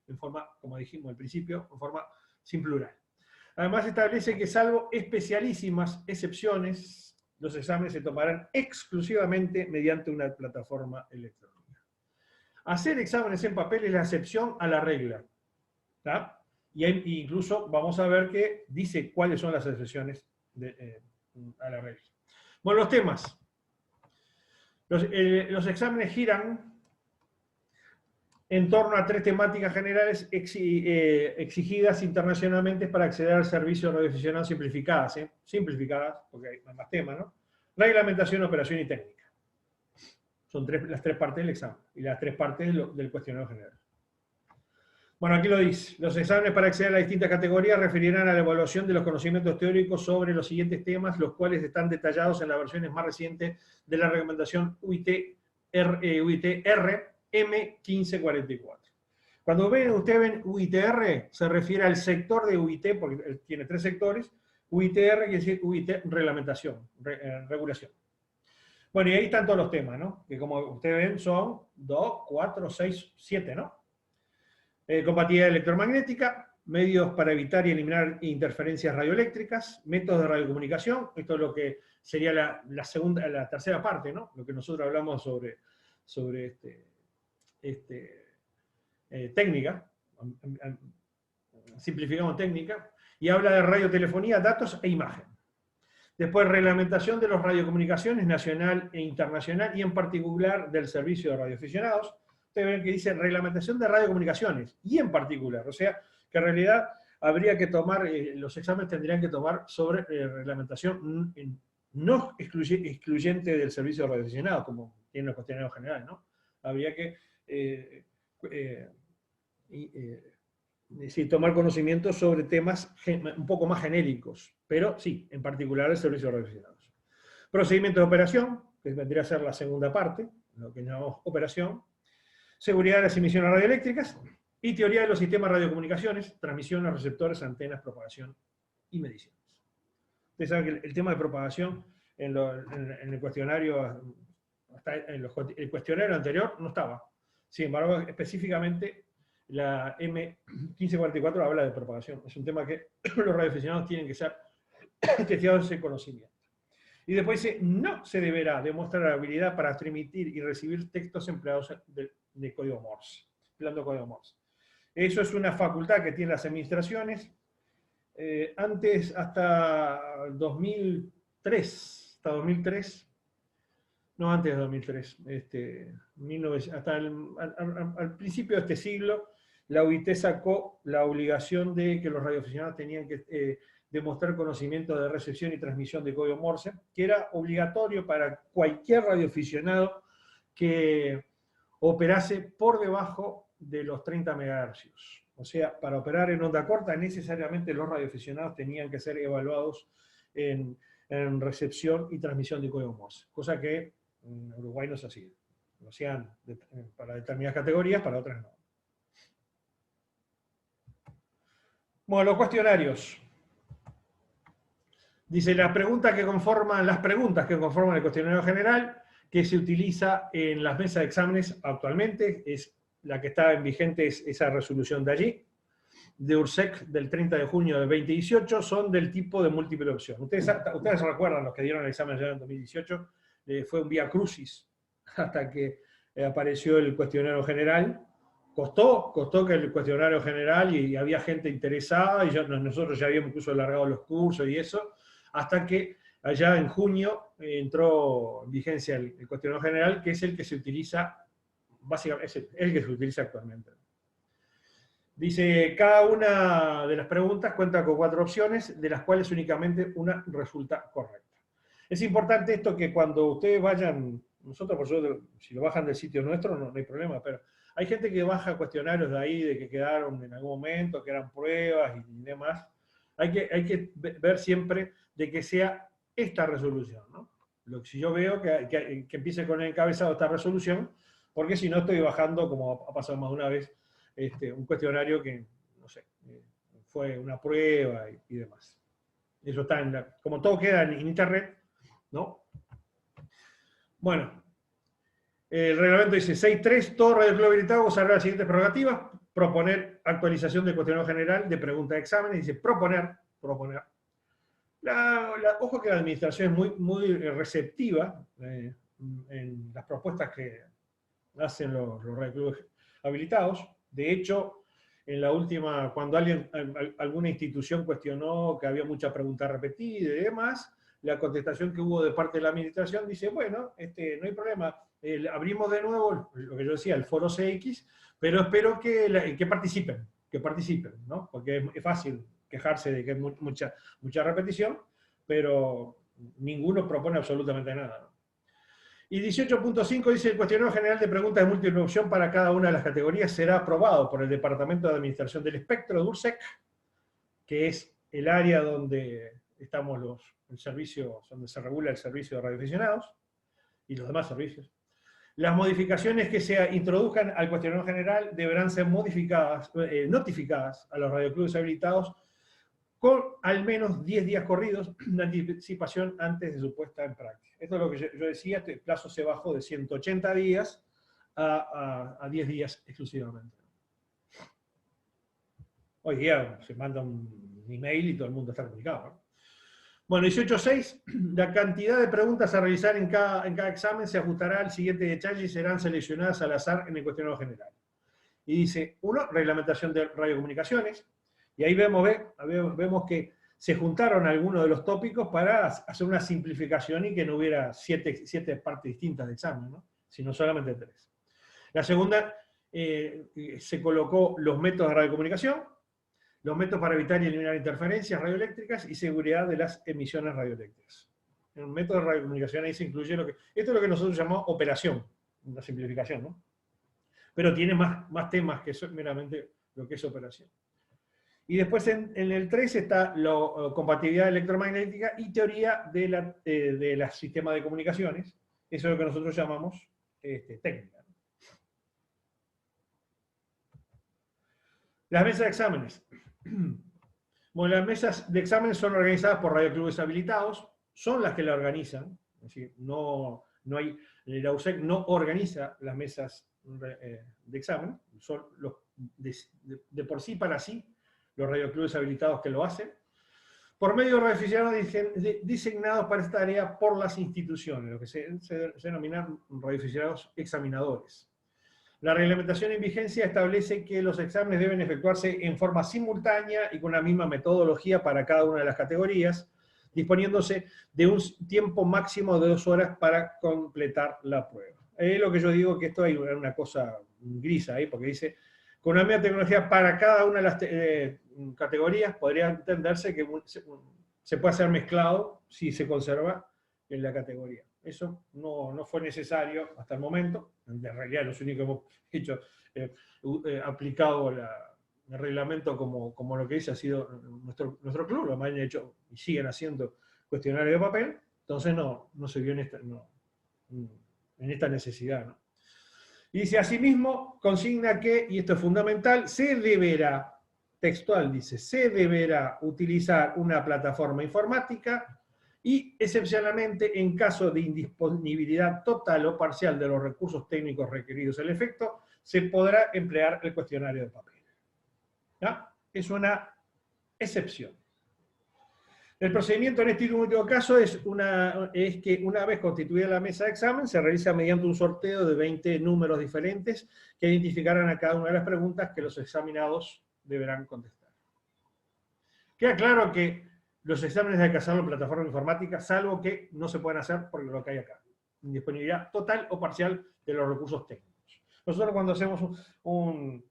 en forma, como dijimos al principio, en forma sin plural. Además, establece que, salvo especialísimas excepciones, los exámenes se tomarán exclusivamente mediante una plataforma electrónica. Hacer exámenes en papel es la excepción a la regla, ¿tá? Y incluso vamos a ver que dice cuáles son las excepciones a la regla. Bueno, los temas. Los exámenes giran en torno a tres temáticas generales exigidas internacionalmente para acceder al servicio de radioaficionados simplificadas, porque hay más temas, ¿no? Reglamentación, operación y técnica. Son las tres partes del examen y las tres partes del cuestionario general. Bueno, aquí lo dice. Los exámenes para acceder a las distintas categorías referirán a la evaluación de los conocimientos teóricos sobre los siguientes temas, los cuales están detallados en las versiones más recientes de la recomendación UIT-R M1544. Cuando ustedes ven UIT-R, se refiere al sector de UIT, porque tiene tres sectores. UIT-R quiere decir UIT reglamentación, regulación. Bueno, y ahí están todos los temas, ¿no? Que como ustedes ven son 2, 4, 6, 7, ¿no? Compatibilidad electromagnética, medios para evitar y eliminar interferencias radioeléctricas, métodos de radiocomunicación. Esto es lo que sería la tercera parte, ¿no? Lo que nosotros hablamos sobre técnica, simplificamos técnica, y habla de radiotelefonía, datos e imagen. Después, reglamentación de las radiocomunicaciones nacional e internacional, y en particular del servicio de radioaficionados. Ustedes ven que dice reglamentación de radiocomunicaciones, y en particular, o sea, que en realidad habría que tomar, los exámenes tendrían que tomar sobre reglamentación no excluyente del servicio de radioaficionados, como tiene los cuestionarios generales, ¿no? Habría que tomar conocimiento sobre temas un poco más genéricos, pero sí, en particular el servicio de radioaficionados. Procedimiento de operación, que vendría a ser la segunda parte, lo que llamamos operación. Seguridad de las emisiones radioeléctricas y teoría de los sistemas de radiocomunicaciones, transmisión a receptores, antenas, propagación y mediciones. Ustedes saben que el tema de propagación en el cuestionario, el cuestionario anterior no estaba. Sin embargo, específicamente la M1544 habla de propagación. Es un tema que los radioaficionados tienen que ser testeados ese conocimiento. Y después dice, no se deberá demostrar la habilidad para transmitir y recibir textos empleados de código Morse, empleando código Morse. Eso es una facultad que tienen las administraciones. Antes, hasta 2000, 2003, hasta 2003, no antes de 2003, hasta al principio de este siglo, la OIT sacó la obligación de que los radioaficionados tenían que demostrar conocimiento de recepción y transmisión de código Morse, que era obligatorio para cualquier radioaficionado que operase por debajo de los 30 MHz. O sea, para operar en onda corta, necesariamente los radioaficionados tenían que ser evaluados en recepción y transmisión de código Morse, cosa que en Uruguay no se hacía. Lo hacían para determinadas categorías, para otras no. Bueno, los cuestionarios. Dice, las preguntas que conforman el cuestionario general, que se utiliza en las mesas de exámenes actualmente, es la que está en vigente, es esa resolución de allí, de URSEC del 30 de junio de 2018, son del tipo de múltiple opción. Ustedes recuerdan, los que dieron el examen ya en 2018, fue un vía crucis hasta que apareció el cuestionario general. Costó que el cuestionario general, y había gente interesada, y nosotros ya habíamos incluso alargado los cursos y eso, hasta que allá en junio entró en vigencia el cuestionario general, que es el que se utiliza, básicamente, es el que se utiliza actualmente. Dice, cada una de las preguntas cuenta con 4 opciones, de las cuales únicamente una resulta correcta. Es importante esto, que cuando ustedes vayan, nosotros por supuesto, si lo bajan del sitio nuestro no hay problema, pero hay gente que baja cuestionarios de ahí, de que quedaron en algún momento, que eran pruebas y demás. Hay que ver siempre de que sea esta resolución, ¿no? Si yo veo que empiece con el encabezado esta resolución, porque si no estoy bajando, como ha pasado más de una vez, un cuestionario que, no sé, fue una prueba y demás. Eso está como todo queda en internet, ¿no? Bueno, el reglamento dice 6.3, todo radioclub habilitado gozará las siguientes prerrogativas: proponer actualización del cuestionario general de preguntas de exámenes, dice proponer. Ojo que la administración es muy receptiva en las propuestas que hacen los radioclubes habilitados. De hecho, en la última, cuando alguna institución cuestionó que había mucha pregunta repetida y demás, la contestación que hubo de parte de la administración dice, bueno, no hay problema, abrimos de nuevo, lo que yo decía, el foro CX, pero espero que participen, ¿no? Porque es fácil quejarse de que hay mucha repetición, pero ninguno propone absolutamente nada, ¿no? Y 18.5 dice, el cuestionario general de preguntas de múltiple opción para cada una de las categorías será aprobado por el Departamento de Administración del Espectro de URSEC, que es el área donde estamos el servicio, donde se regula el servicio de radioaficionados y los demás servicios. Las modificaciones que se introduzcan al cuestionario general deberán ser notificadas a los radioclubes habilitados con al menos 10 días corridos de anticipación antes de su puesta en práctica. Esto es lo que yo decía, este plazo se bajó de 180 días a 10 días exclusivamente. Hoy día se manda un email y todo el mundo está comunicado, ¿no? Bueno, 18.6, la cantidad de preguntas a realizar en cada examen se ajustará al siguiente detalle y serán seleccionadas al azar en el cuestionario general. Y dice, 1, reglamentación de radiocomunicaciones, y ahí vemos que se juntaron algunos de los tópicos para hacer una simplificación y que no hubiera 7 partes distintas de examen, ¿no? Sino solamente 3. La segunda, se colocó los métodos de radiocomunicación, los métodos para evitar y eliminar interferencias radioeléctricas y seguridad de las emisiones radioeléctricas. En un método de radiocomunicación ahí se incluye esto es lo que nosotros llamamos operación, una simplificación, ¿no? Pero tiene más temas que meramente lo que es operación. Y después en el 3 está la compatibilidad electromagnética y teoría de los sistemas de comunicaciones. Eso es lo que nosotros llamamos técnica. Las mesas de exámenes. Bueno, las mesas de exámenes son organizadas por radioclubes habilitados, son las que la organizan, es decir, la URSEC no organiza las mesas de examen, son de por sí para sí los radioclubes habilitados que lo hacen, por medio de radioaficionados designados para esta tarea por las instituciones, lo que se denominan radioaficionados examinadores. La reglamentación en vigencia establece que los exámenes deben efectuarse en forma simultánea y con la misma metodología para cada una de las categorías, disponiéndose de un tiempo máximo de 2 horas para completar la prueba. Es lo que yo digo, que esto hay una cosa gris ahí, porque dice, con una misma tecnología para cada una de las categorías podría entenderse que se puede hacer mezclado si se conserva en la categoría. Eso no fue necesario hasta el momento. En realidad, los únicos que hemos hecho, aplicado el reglamento como lo que dice ha sido nuestro club. Los demás han hecho y siguen haciendo cuestionarios de papel. Entonces no se vio en esta necesidad, ¿no? Y dice, asimismo, consigna que, y esto es fundamental, se deberá, textual dice, se deberá utilizar una plataforma informática y, excepcionalmente, en caso de indisponibilidad total o parcial de los recursos técnicos requeridos al efecto, se podrá emplear el cuestionario de papel. ¿Ya? Es una excepción. El procedimiento en este último caso es que una vez constituida la mesa de examen, se realiza mediante un sorteo de 20 números diferentes que identificarán a cada una de las preguntas que los examinados deberán contestar. Queda claro que los exámenes hay que hacerlo en plataforma informática, salvo que no se pueden hacer por lo que hay acá. Indisponibilidad total o parcial de los recursos técnicos. Nosotros cuando hacemos un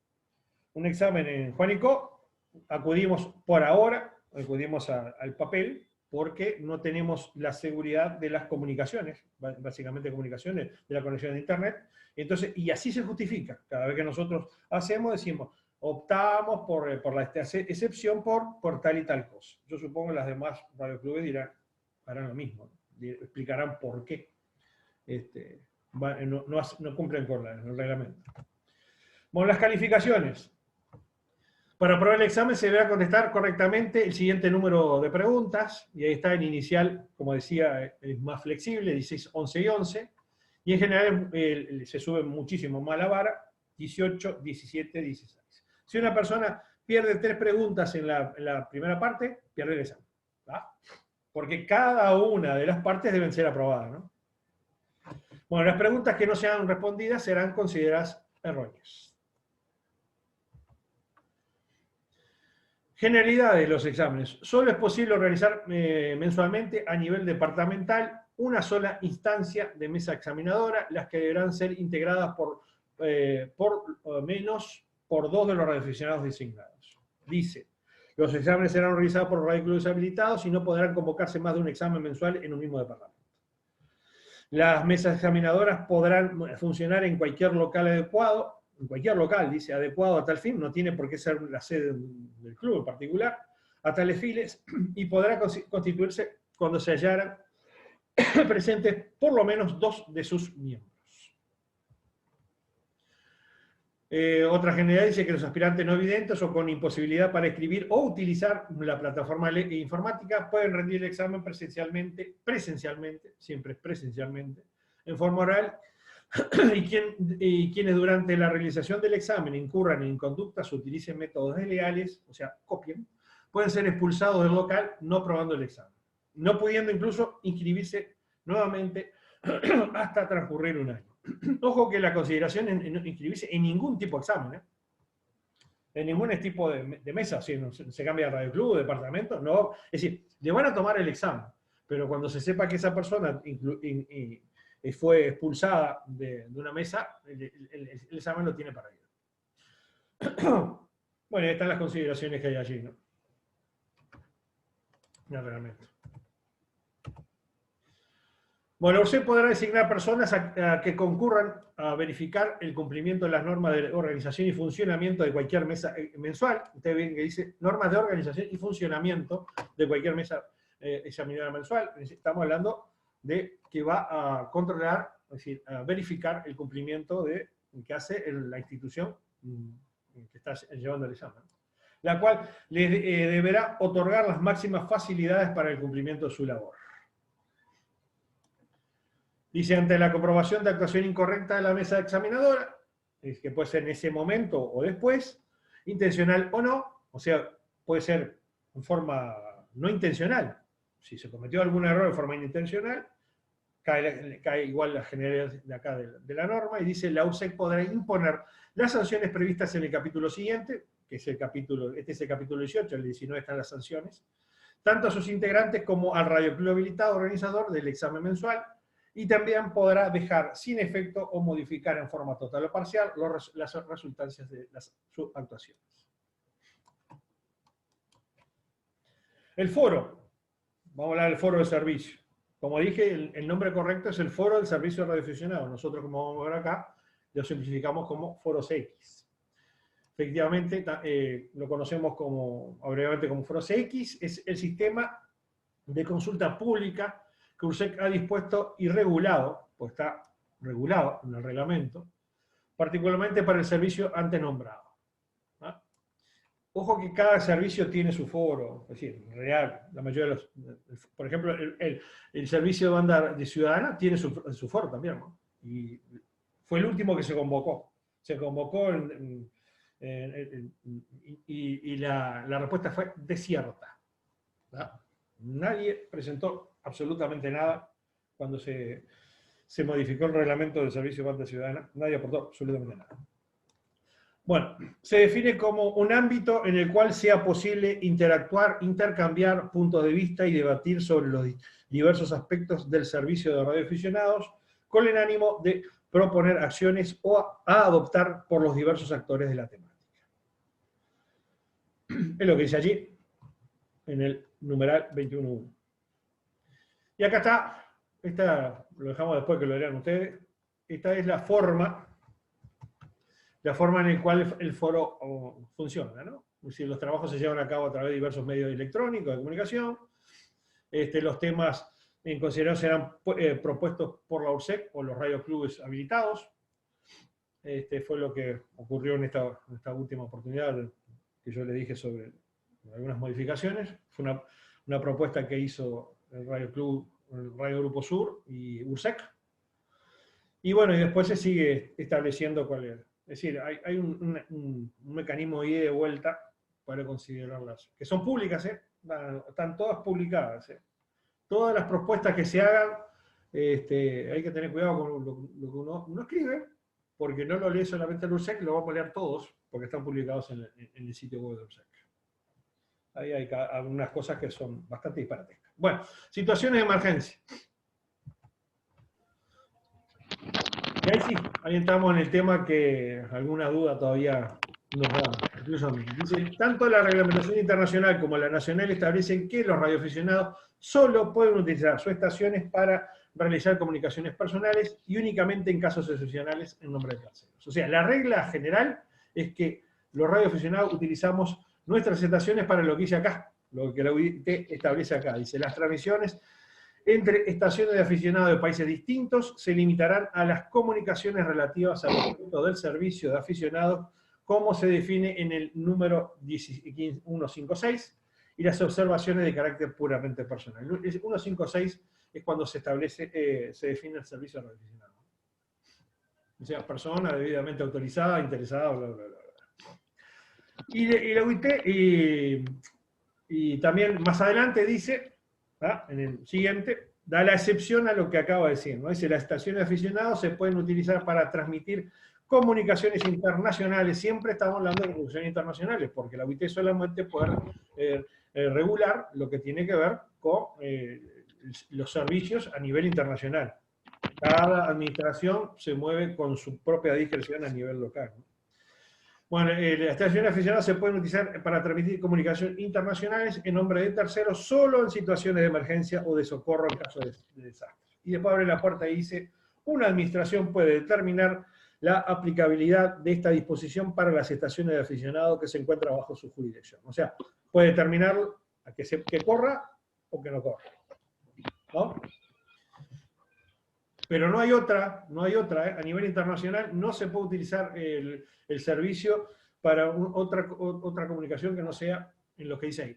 examen en Juanico, acudimos por ahora, al papel, porque no tenemos la seguridad de las comunicaciones, básicamente comunicaciones de la conexión de internet. Entonces, y así se justifica. Cada vez que nosotros hacemos, decimos, optamos por la excepción por tal y tal cosa. Yo supongo que las demás radioclubes harán lo mismo, ¿no? Explicarán por qué no cumplen con el reglamento. Bueno, las calificaciones. Para aprobar el examen se deberá contestar correctamente el siguiente número de preguntas, y ahí está en inicial, como decía, es más flexible, 16, 11 y 11, y en general se sube muchísimo más la vara, 18, 17, 16. Si una persona pierde 3 preguntas en la primera parte, pierde el examen, ¿va? Porque cada una de las partes deben ser aprobadas, ¿no? Bueno, las preguntas que no sean respondidas serán consideradas erróneas. Generalidades de los exámenes. Solo es posible organizar mensualmente a nivel departamental una sola instancia de mesa examinadora, las que deberán ser integradas por menos por 2 de los radioaficionados designados. Dice, los exámenes serán realizados por radioclubes habilitados y no podrán convocarse más de un examen mensual en un mismo departamento. Las mesas examinadoras podrán funcionar en cualquier local adecuado, en cualquier local, dice, adecuado a tal fin, no tiene por qué ser la sede del club en particular, a tales fines, y podrá constituirse cuando se hallaran presentes por lo menos 2 de sus miembros. Otra generalidad dice que los aspirantes no videntes o con imposibilidad para escribir o utilizar la plataforma informática pueden rendir el examen presencialmente, siempre presencialmente, en forma oral, y quienes durante la realización del examen incurran en conductas o utilicen métodos desleales, o sea, copien, pueden ser expulsados del local no aprobando el examen, no pudiendo incluso inscribirse nuevamente hasta transcurrir un año. Ojo que la consideración en inscribirse en ningún tipo de examen, en ningún tipo de mesa, si se cambia de radioclub, de departamento, no, es decir, le van a tomar el examen, pero cuando se sepa que esa persona fue expulsada de una mesa, el examen lo tiene perdido. Bueno, están las consideraciones que hay allí, ¿no? No, realmente. Bueno, usted podrá designar personas a que concurran a verificar el cumplimiento de las normas de organización y funcionamiento de cualquier mesa mensual. Usted ve que dice normas de organización y funcionamiento de cualquier mesa examinadora mensual. Estamos hablando de que va a controlar, es decir, a verificar el cumplimiento que hace la institución que está llevando el examen, la cual le deberá otorgar las máximas facilidades para el cumplimiento de su labor. Dice, ante la comprobación de actuación incorrecta de la mesa examinadora, es que puede ser en ese momento o después, intencional o no, o sea, puede ser en forma no intencional. Si se cometió algún error de forma inintencional, cae igual la generalidad de acá de la norma, y dice, la USEC podrá imponer las sanciones previstas en el capítulo siguiente, que es este es el capítulo 18, el 19 están las sanciones, tanto a sus integrantes como al radioclub habilitado organizador del examen mensual, y también podrá dejar sin efecto o modificar en forma total o parcial las resultancias de las actuaciones. El foro. Vamos a hablar del foro de servicio. Como dije, el nombre correcto es el foro del servicio de radioaficionado. Nosotros, como vamos a ver acá, lo simplificamos como foros X. Efectivamente, lo conocemos abreviadamente como foros X, es el sistema de consulta pública que URSEC ha dispuesto y regulado, pues está regulado en el reglamento, particularmente para el servicio antes nombrado. ¿Ah? Ojo que cada servicio tiene su foro, es decir, en realidad, la mayoría de los, por ejemplo, el servicio de banda de ciudadana tiene su foro también, ¿no? Y fue el último que se convocó. Se convocó y la respuesta fue desierta. ¿No? Nadie presentó absolutamente nada cuando se modificó el reglamento del servicio de banda ciudadana. Nadie aportó absolutamente nada. Bueno, se define como un ámbito en el cual sea posible interactuar, intercambiar puntos de vista y debatir sobre los diversos aspectos del servicio de radioaficionados con el ánimo de proponer acciones a adoptar por los diversos actores de la temática. Es lo que dice allí, en el numeral 21.1. Y acá está, esta lo dejamos después que lo lean ustedes, esta es la forma en la cual el foro funciona, ¿no? Es decir, los trabajos se llevan a cabo a través de diversos medios electrónicos de comunicación, los temas en consideración serán propuestos por la URSEC o los radioclubes habilitados. Fue lo que ocurrió en esta última oportunidad que yo le dije sobre algunas modificaciones. Fue una propuesta que hizo el Radio Grupo Sur y URSEC. Y bueno, y después se sigue estableciendo cuál es. Es decir, hay un mecanismo de ida y de vuelta para considerarlas, que son públicas, están todas publicadas. Todas las propuestas que se hagan, hay que tener cuidado con lo que uno escribe, porque no lo lee solamente el URSEC, lo vamos a leer todos, porque están publicados en el sitio web de URSEC. Ahí hay algunas cosas que son bastante disparatescas. Bueno, situaciones de emergencia. Y ahí sí, ahí entramos en el tema que alguna duda todavía nos da. Incluso a mí. Dice, tanto la reglamentación internacional como la nacional establecen que los radioaficionados solo pueden utilizar sus estaciones para realizar comunicaciones personales y únicamente en casos excepcionales en nombre de terceros. O sea, la regla general es que los radioaficionados utilizamos nuestras estaciones para lo que dice acá, lo que la UIT establece acá. Dice, las transmisiones entre estaciones de aficionados de países distintos se limitarán a las comunicaciones relativas al objeto del servicio de aficionados, como se define en el número 156, y las observaciones de carácter puramente personal. El 156 es cuando se establece, se define el servicio de aficionado. O sea, persona debidamente autorizada, interesada, bla, bla, bla. Y la UIT, y también más adelante dice, en el siguiente, da la excepción a lo que acabo de decir, ¿no? Dice, las estaciones de aficionados se pueden utilizar para transmitir comunicaciones internacionales. Siempre estamos hablando de comunicaciones internacionales, porque la UIT solamente puede regular lo que tiene que ver con los servicios a nivel internacional. Cada administración se mueve con su propia discreción a nivel local, ¿no? Bueno, las estaciones aficionadas se pueden utilizar para transmitir comunicaciones internacionales en nombre de terceros solo en situaciones de emergencia o de socorro en caso de desastre. Y después abre la puerta y dice, una administración puede determinar la aplicabilidad de esta disposición para las estaciones de aficionados que se encuentran bajo su jurisdicción. O sea, puede determinar a que corra o que no corra, ¿no? Pero no hay otra, a nivel internacional no se puede utilizar el servicio para otra comunicación que no sea en lo que dice ahí,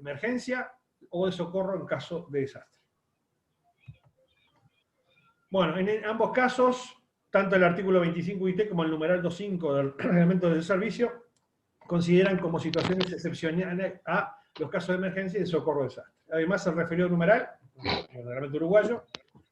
emergencia o de socorro en caso de desastre. Bueno, en ambos casos, tanto el artículo 25 IT como el numeral 2.5 del reglamento del servicio consideran como situaciones excepcionales a los casos de emergencia y de socorro de desastre. Además, el referido numeral, el reglamento uruguayo,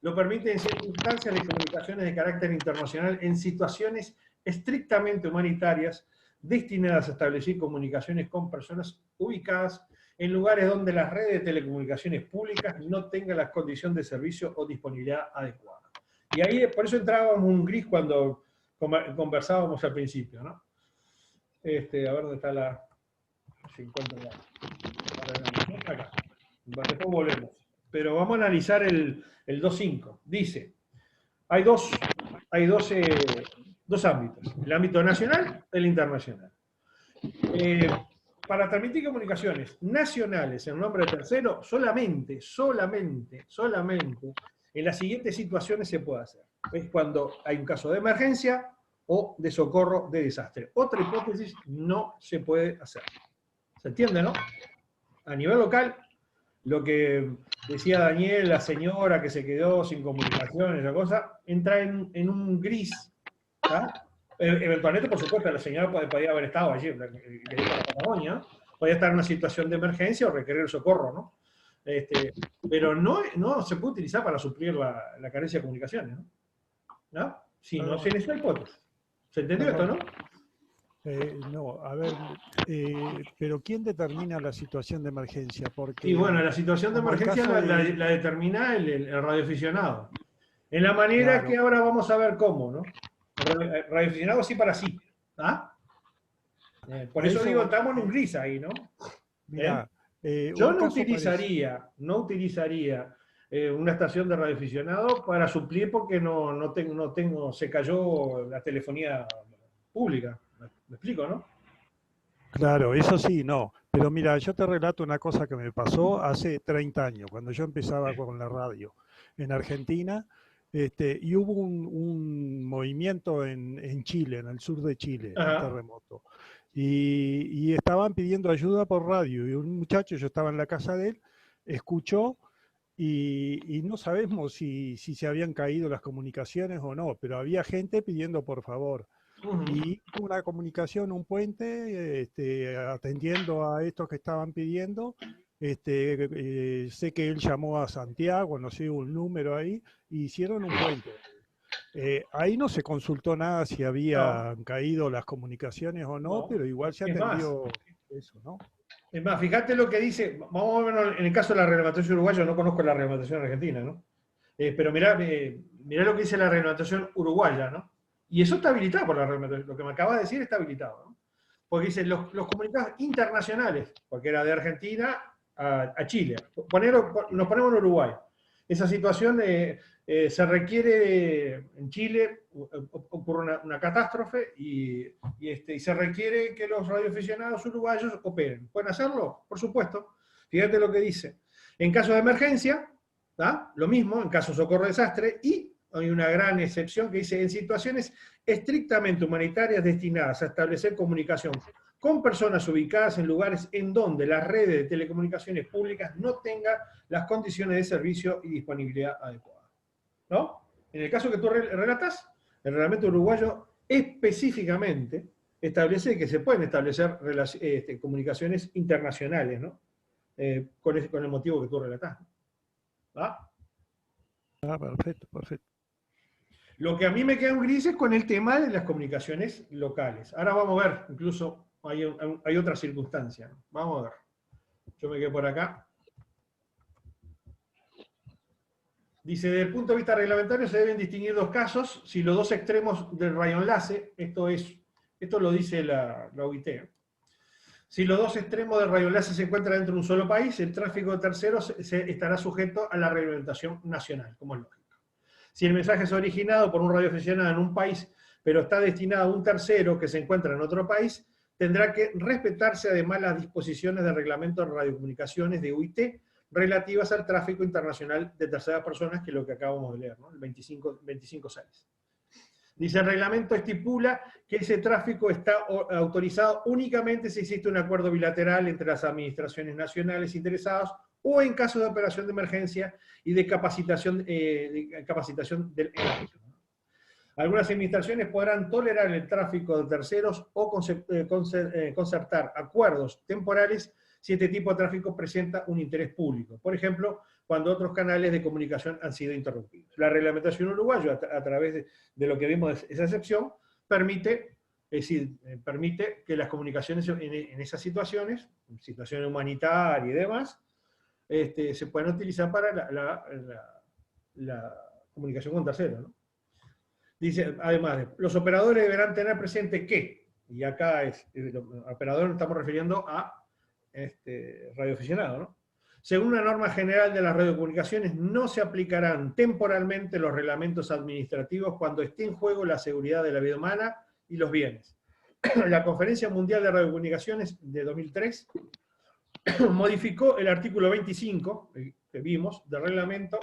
lo permite en circunstancias de comunicaciones de carácter internacional en situaciones estrictamente humanitarias destinadas a establecer comunicaciones con personas ubicadas en lugares donde las redes de telecomunicaciones públicas no tengan las condiciones de servicio o disponibilidad adecuada. Y ahí, por eso entrábamos en un gris cuando conversábamos al principio, ¿no? A ver dónde está la... Si encuentro acá. Después volvemos. Pero vamos a analizar el 2.5. Dice, hay dos ámbitos, el ámbito nacional y el internacional. Para transmitir comunicaciones nacionales en nombre de tercero, solamente en las siguientes situaciones se puede hacer. Es cuando hay un caso de emergencia o de socorro de desastre. Otra hipótesis no se puede hacer. ¿Se entiende, no? A nivel local, lo que decía Daniel, la señora que se quedó sin comunicación, esa cosa, entra en un gris. ¿Tá? Eventualmente, por supuesto, la señora podía haber estado allí, en la Patagonia, ¿no? Podía estar en una situación de emergencia o requerir socorro, ¿no? Pero no se puede utilizar para suplir la carencia de comunicaciones, ¿no? ¿No? Si no se necesita hipótesis. ¿Se entendió esto, no? No, a ver, pero ¿quién determina la situación de emergencia? Porque, y bueno, la situación de emergencia la determina el radioaficionado. En la manera claro, que ahora vamos a ver cómo, ¿no? Radioaficionado sí para sí. ¿Ah? Por eso digo, estamos en un gris ahí, ¿no? Mira, yo no utilizaría una estación de radioaficionado para suplir porque no tengo, se cayó la telefonía pública. ¿Me explico, no? Claro, eso sí, no. Pero mira, yo te relato una cosa que me pasó hace 30 años, cuando yo empezaba con la radio en Argentina, y hubo un movimiento en Chile, en el sur de Chile, un terremoto. Y estaban pidiendo ayuda por radio, y un muchacho, yo estaba en la casa de él, escuchó, y no sabemos si se habían caído las comunicaciones o no, pero había gente pidiendo por favor. Y una comunicación, un puente, atendiendo a estos que estaban pidiendo. Sé que él llamó a Santiago, no sé, un número ahí, y hicieron un puente. Ahí no se consultó nada si habían caído las comunicaciones o no, pero igual se atendió eso, ¿no? Es más, fíjate lo que dice, vamos a ver en el caso de la reglamentación uruguaya, no conozco la reglamentación argentina, ¿no? Pero mirá lo que dice la reglamentación uruguaya, ¿no? Y eso está habilitado por la reglamentación. Lo que me acabas de decir está habilitado, ¿no? Porque dice los comunicados internacionales, porque era de Argentina a Chile. Nos ponemos en Uruguay. Esa situación se requiere, en Chile ocurre una catástrofe y se requiere que los radioaficionados uruguayos operen. ¿Pueden hacerlo? Por supuesto. Fíjate lo que dice. En caso de emergencia, ¿tá? Lo mismo, en caso de socorro desastre, y hay una gran excepción que dice, en situaciones estrictamente humanitarias destinadas a establecer comunicación con personas ubicadas en lugares en donde las redes de telecomunicaciones públicas no tengan las condiciones de servicio y disponibilidad adecuadas. ¿No? En el caso que tú relatas, el reglamento uruguayo específicamente establece que se pueden establecer comunicaciones internacionales, ¿no? Con el motivo que tú relatás. ¿Ah? Perfecto, perfecto. Lo que a mí me queda un gris es con el tema de las comunicaciones locales. Ahora vamos a ver, incluso hay otra circunstancia. Vamos a ver. Yo me quedo por acá. Dice, desde el punto de vista reglamentario se deben distinguir dos casos si los dos extremos del radioenlace, esto lo dice la OIT, si los dos extremos del radioenlace se encuentran dentro de un solo país, el tráfico de terceros estará sujeto a la reglamentación nacional, como es lógico. Si el mensaje es originado por un radioaficionado en un país, pero está destinado a un tercero que se encuentra en otro país, tendrá que respetarse además las disposiciones del reglamento de radiocomunicaciones de UIT relativas al tráfico internacional de terceras personas, que es lo que acabamos de leer, ¿no? El 25.6. Dice, el reglamento estipula que ese tráfico está autorizado únicamente si existe un acuerdo bilateral entre las administraciones nacionales interesadas o en caso de operación de emergencia y de capacitación del ente. Algunas administraciones podrán tolerar el tráfico de terceros o concertar acuerdos temporales si este tipo de tráfico presenta un interés público. Por ejemplo, cuando otros canales de comunicación han sido interrumpidos. La reglamentación uruguaya, a través de lo que vimos de esa excepción, permite Es decir, permite que las comunicaciones en esas situaciones humanitarias y demás, se puedan utilizar para la comunicación con terceros, ¿no? Dice, además, los operadores deberán tener presente que, y acá operador nos estamos refiriendo a radioaficionado, ¿no? Según una norma general de las radiocomunicaciones, no se aplicarán temporalmente los reglamentos administrativos cuando esté en juego la seguridad de la vida humana y los bienes. La Conferencia Mundial de Radiocomunicaciones de 2003 modificó el artículo 25, que vimos, del reglamento,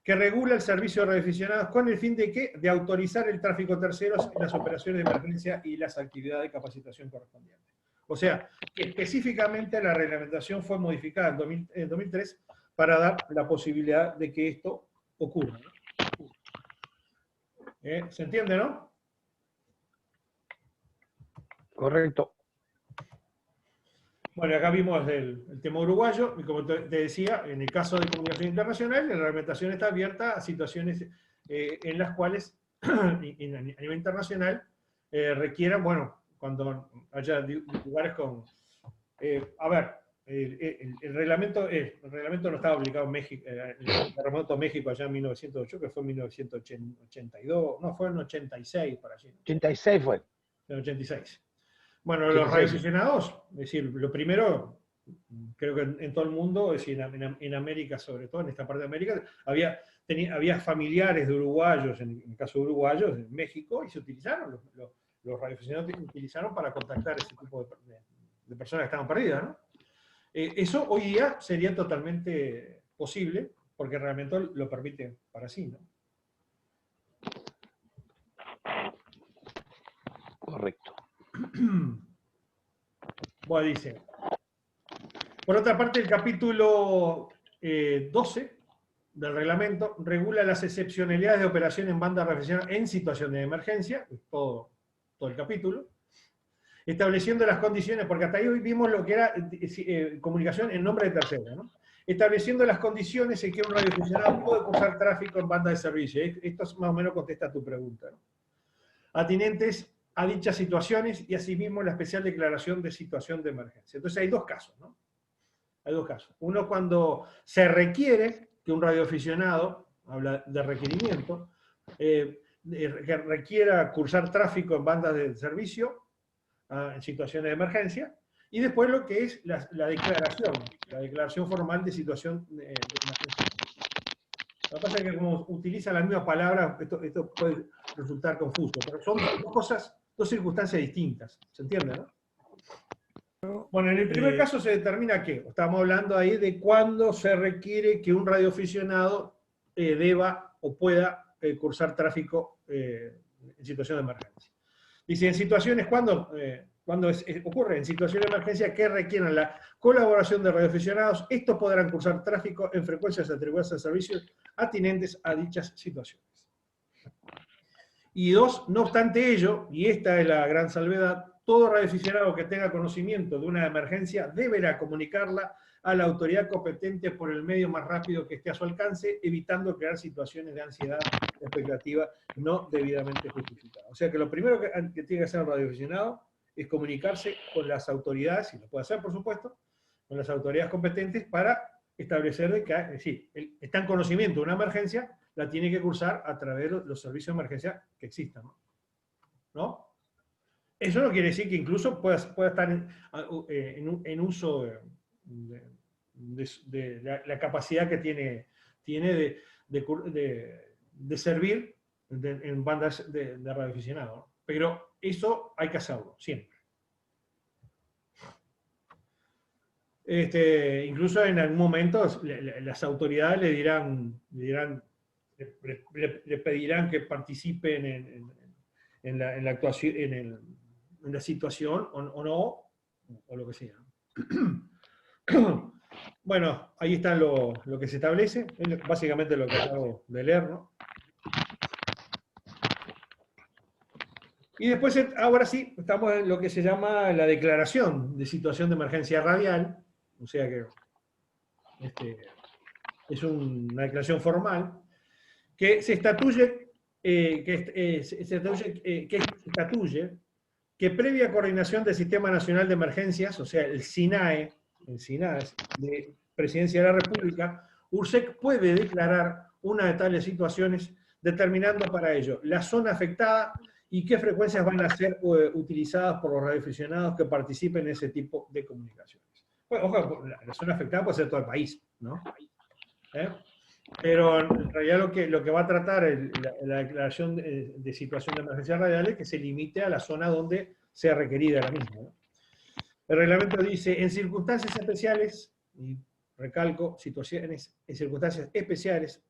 que regula el servicio de radioaficionados con el fin de autorizar el tráfico terceros en las operaciones de emergencia y las actividades de capacitación correspondientes. O sea, que específicamente la reglamentación fue modificada en 2003 para dar la posibilidad de que esto ocurra, ¿no? ¿Se entiende, no? Correcto. Bueno, acá vimos el tema uruguayo, y como te decía, en el caso de comunicación internacional, la reglamentación está abierta a situaciones en las cuales, a nivel internacional, requieran, bueno, cuando haya lugares con... a ver, el reglamento no estaba aplicado en México, el terremoto de México allá en 1908, que fue en 1982, no, fue en 86 para allí. 86 fue. En 86. Bueno, los radioaficionados, es decir, lo primero, creo que en todo el mundo, es decir, en América sobre todo, en esta parte de América, había familiares de uruguayos, en el caso de uruguayos, en México, y se utilizaron, los radioaficionados utilizaron para contactar ese tipo de personas que estaban perdidas, ¿no? Eso hoy día sería totalmente posible, porque realmente lo permite para sí, ¿no? Correcto. Bueno, dice. Por otra parte, el capítulo 12 del reglamento regula las excepcionalidades de operación en banda radioaficionada en situación de emergencia, todo el capítulo, estableciendo las condiciones, porque hasta ahí hoy vimos lo que era comunicación en nombre de terceros, ¿no? Estableciendo las condiciones en que un radioaficionado puede cursar tráfico en banda de servicio. Esto más o menos contesta tu pregunta, ¿no? Atinentes a dichas situaciones y asimismo la especial declaración de situación de emergencia. Entonces hay dos casos, ¿no? Hay dos casos. Uno cuando se requiere que un radioaficionado, habla de requerimiento, que requiera cursar tráfico en bandas de servicio en situaciones de emergencia, y después lo que es la declaración formal de situación de emergencia. Lo que pasa es que como utiliza la misma palabra, esto puede resultar confuso, pero son dos circunstancias distintas, ¿se entiende, no? Bueno, en el primer caso se determina que, estamos hablando ahí de cuándo se requiere que un radioaficionado deba o pueda cursar tráfico en situación de emergencia. Dice, en situaciones, cuando ocurre en situaciones de emergencia que requieran la colaboración de radioaficionados, estos podrán cursar tráfico en frecuencias atribuidas al servicio atinentes a dichas situaciones. Y dos, no obstante ello, y esta es la gran salvedad, todo radioaficionado que tenga conocimiento de una emergencia deberá comunicarla a la autoridad competente por el medio más rápido que esté a su alcance, evitando crear situaciones de ansiedad expectativa no debidamente justificadas. O sea que lo primero que tiene que hacer un radioaficionado es comunicarse con las autoridades, y lo puede hacer por supuesto, con las autoridades competentes para establecer de que, es decir, está en conocimiento de una emergencia, la tiene que cursar a través de los servicios de emergencia que existan, ¿no? Eso no quiere decir que incluso pueda estar en uso de la capacidad que tiene de servir en bandas de radioaficionado, ¿no? Pero eso hay que hacerlo, siempre. Incluso en algún momento las autoridades le pedirán que participen en la actuación, en la situación o no, o lo que sea. Bueno, ahí está lo que se establece, básicamente lo que acabo de leer, ¿no? Y después, ahora sí, estamos en lo que se llama la declaración de situación de emergencia radial, o sea que es una declaración formal, que se estatuye que previa coordinación del Sistema Nacional de Emergencias, o sea, el SINAE de Presidencia de la República, URSEC puede declarar una de tales situaciones, determinando para ello la zona afectada y qué frecuencias van a ser utilizadas por los radioaficionados que participen en ese tipo de comunicaciones. Bueno, ojo, la zona afectada puede ser todo el país, ¿no? Pero en realidad lo que va a tratar la declaración de situación de emergencia radial es que se limite a la zona donde sea requerida la misma, ¿no? El reglamento dice, en circunstancias especiales, y recalco, situaciones en circunstancias especiales,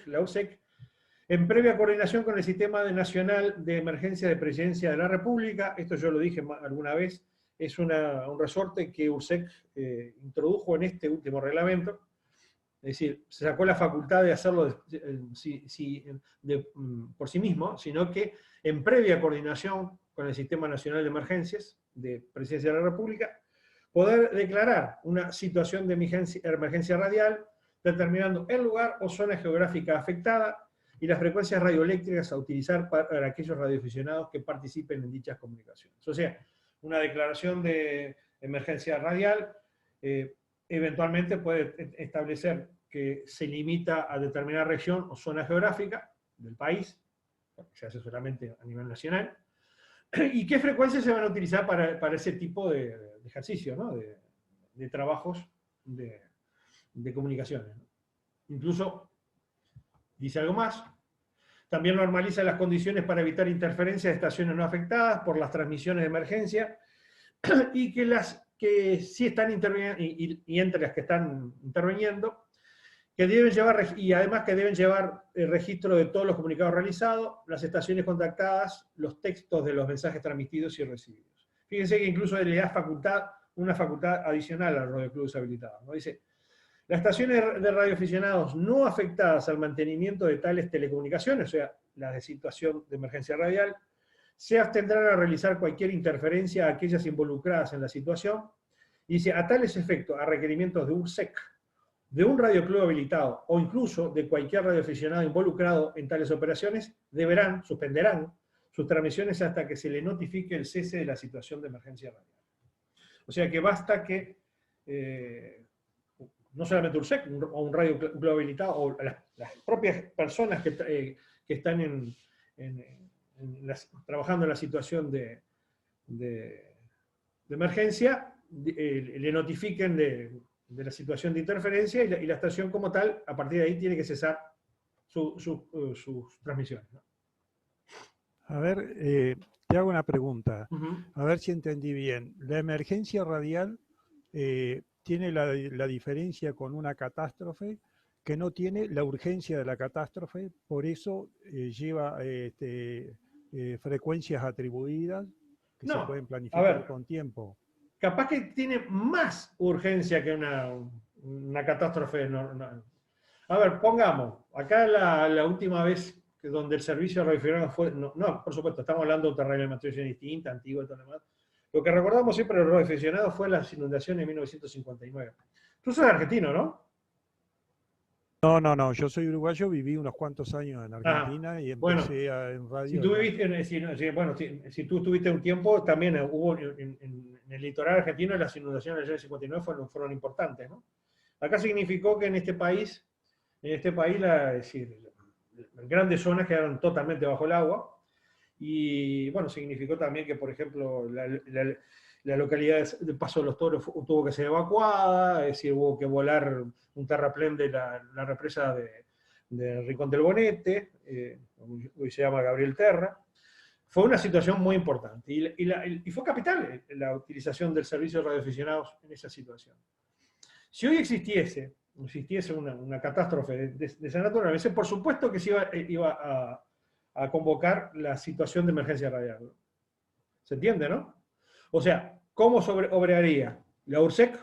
la URSEC, en previa coordinación con el Sistema Nacional de Emergencia de Presidencia de la República, esto yo lo dije alguna vez, es un resorte que URSEC introdujo en este último reglamento, es decir, se sacó la facultad de hacerlo por sí mismo, sino que en previa coordinación con el Sistema Nacional de Emergencias de Presidencia de la República, poder declarar una situación de emergencia radial, determinando el lugar o zona geográfica afectada y las frecuencias radioeléctricas a utilizar para aquellos radioaficionados que participen en dichas comunicaciones. O sea, una declaración de emergencia radial eventualmente puede establecer que se limita a determinada región o zona geográfica del país, se hace solamente a nivel nacional, y qué frecuencias se van a utilizar para ese tipo de ejercicio, ¿no? de trabajos de comunicaciones, ¿no? Incluso, dice algo más, también normaliza las condiciones para evitar interferencias de estaciones no afectadas por las transmisiones de emergencia, y que las que sí están interviniendo, y entre las que están interviniendo, que deben llevar, y además que deben llevar el registro de todos los comunicados realizados, las estaciones contactadas, los textos de los mensajes transmitidos y recibidos. Fíjense que incluso le da una facultad adicional a los radioclubes habilitados, ¿no? Dice, las estaciones de radioaficionados no afectadas al mantenimiento de tales telecomunicaciones, o sea, las de situación de emergencia radial, se abstendrán a realizar cualquier interferencia a aquellas involucradas en la situación, y dice, a tales efectos, a requerimientos de URSEC, de un radioclub habilitado, o incluso de cualquier radioaficionado involucrado en tales operaciones, suspenderán sus transmisiones hasta que se le notifique el cese de la situación de emergencia radial. O sea que basta que, no solamente URSEC, o un radioclub habilitado, o las propias personas que están trabajando en la situación de emergencia, le notifiquen de la situación de interferencia, y la estación como tal, a partir de ahí, tiene que cesar sus transmisiones, ¿no? A ver, te hago una pregunta, Uh-huh. a ver si entendí bien. La emergencia radial tiene la diferencia con una catástrofe, que no tiene la urgencia de la catástrofe, por eso lleva frecuencias atribuidas que se pueden planificar con tiempo. Capaz que tiene más urgencia que una catástrofe normal. A ver, pongamos, acá la última vez donde el servicio radioaficionado fue, no, por supuesto, estamos hablando de otra radiometrización distinta, antigua y todo lo demás. Lo que recordamos siempre de los radioaficionados fue las inundaciones de 1959. Tú sos argentino, ¿no? No, yo soy uruguayo, viví unos cuantos años en Argentina y empecé en radio. Si tú estuviste un tiempo, también hubo en el litoral argentino las inundaciones del año 59 fueron importantes, ¿no? Acá significó que en este país grandes zonas quedaron totalmente bajo el agua, y bueno, significó también que, por ejemplo, la localidad de Paso de los Toros tuvo que ser evacuada, es decir, hubo que volar un terraplén de la represa de Rincón del Bonete, hoy se llama Gabriel Terra. Fue una situación muy importante, y fue capital la utilización del servicio de radioaficionados en esa situación. Si hoy existiese una catástrofe de esa naturaleza, por supuesto que se iba a convocar la situación de emergencia radial. ¿Se entiende, no? O sea, ¿cómo obraría? La URSEC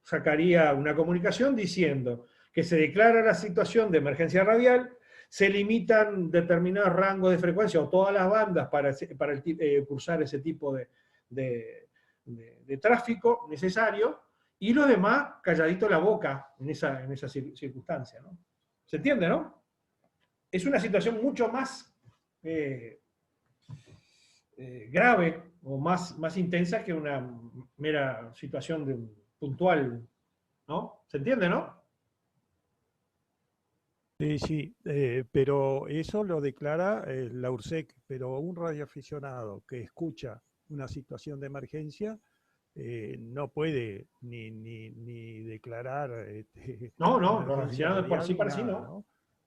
sacaría una comunicación diciendo que se declara la situación de emergencia radial, se limitan determinados rangos de frecuencia o todas las bandas para cursar ese tipo de tráfico necesario, y lo demás calladito la boca en esa circunstancia, ¿no? ¿Se entiende, no? Es una situación mucho más grave o más intensa que una mera situación puntual, ¿no? ¿Se entiende, no? Sí, sí, pero eso lo declara la URSEC, pero un radioaficionado que escucha una situación de emergencia no puede ni declarar No, los emergencia aficionados por radial sí ni para sí nada, no.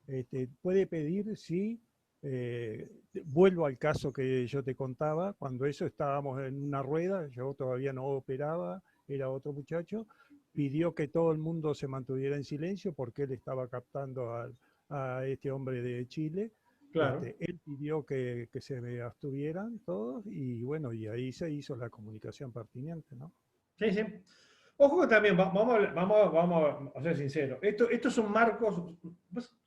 ¿no? Puede pedir si, vuelvo al caso que yo te contaba, cuando eso estábamos en una rueda, yo todavía no operaba, era otro muchacho, pidió que todo el mundo se mantuviera en silencio porque él estaba captando a este hombre de Chile. Claro. Él pidió que se abstuvieran todos y bueno, y ahí se hizo la comunicación pertinente, ¿no? Sí, sí. Ojo que también, vamos a ser sinceros, estos son marcos,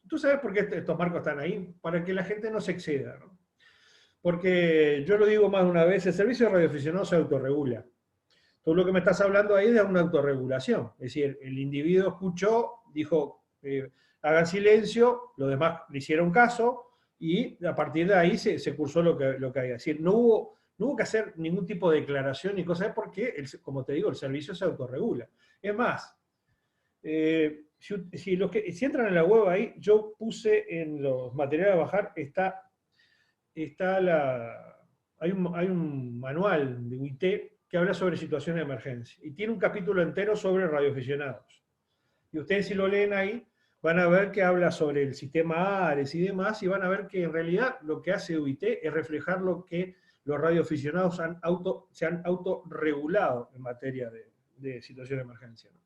tú sabes por qué estos marcos están ahí, para que la gente no se exceda, ¿no? Porque yo lo digo más de una vez, el servicio de radioaficionado se autorregula. Tú lo que me estás hablando ahí es de una autorregulación, es decir, el individuo escuchó, dijo, hagan silencio, los demás le hicieron caso, y a partir de ahí se cursó lo que había. Es decir, no hubo que hacer ningún tipo de declaración ni cosa, porque, como te digo, el servicio se autorregula. Es más, si entran en la web ahí, yo puse en los materiales a bajar, hay un manual de UIT que habla sobre situaciones de emergencia, y tiene un capítulo entero sobre radioaficionados. Y ustedes si lo leen ahí, van a ver que habla sobre el sistema ARES y demás, y van a ver que en realidad lo que hace UIT es reflejar lo que los radioaficionados se han autorregulado en materia de situación de emergencia, ¿no?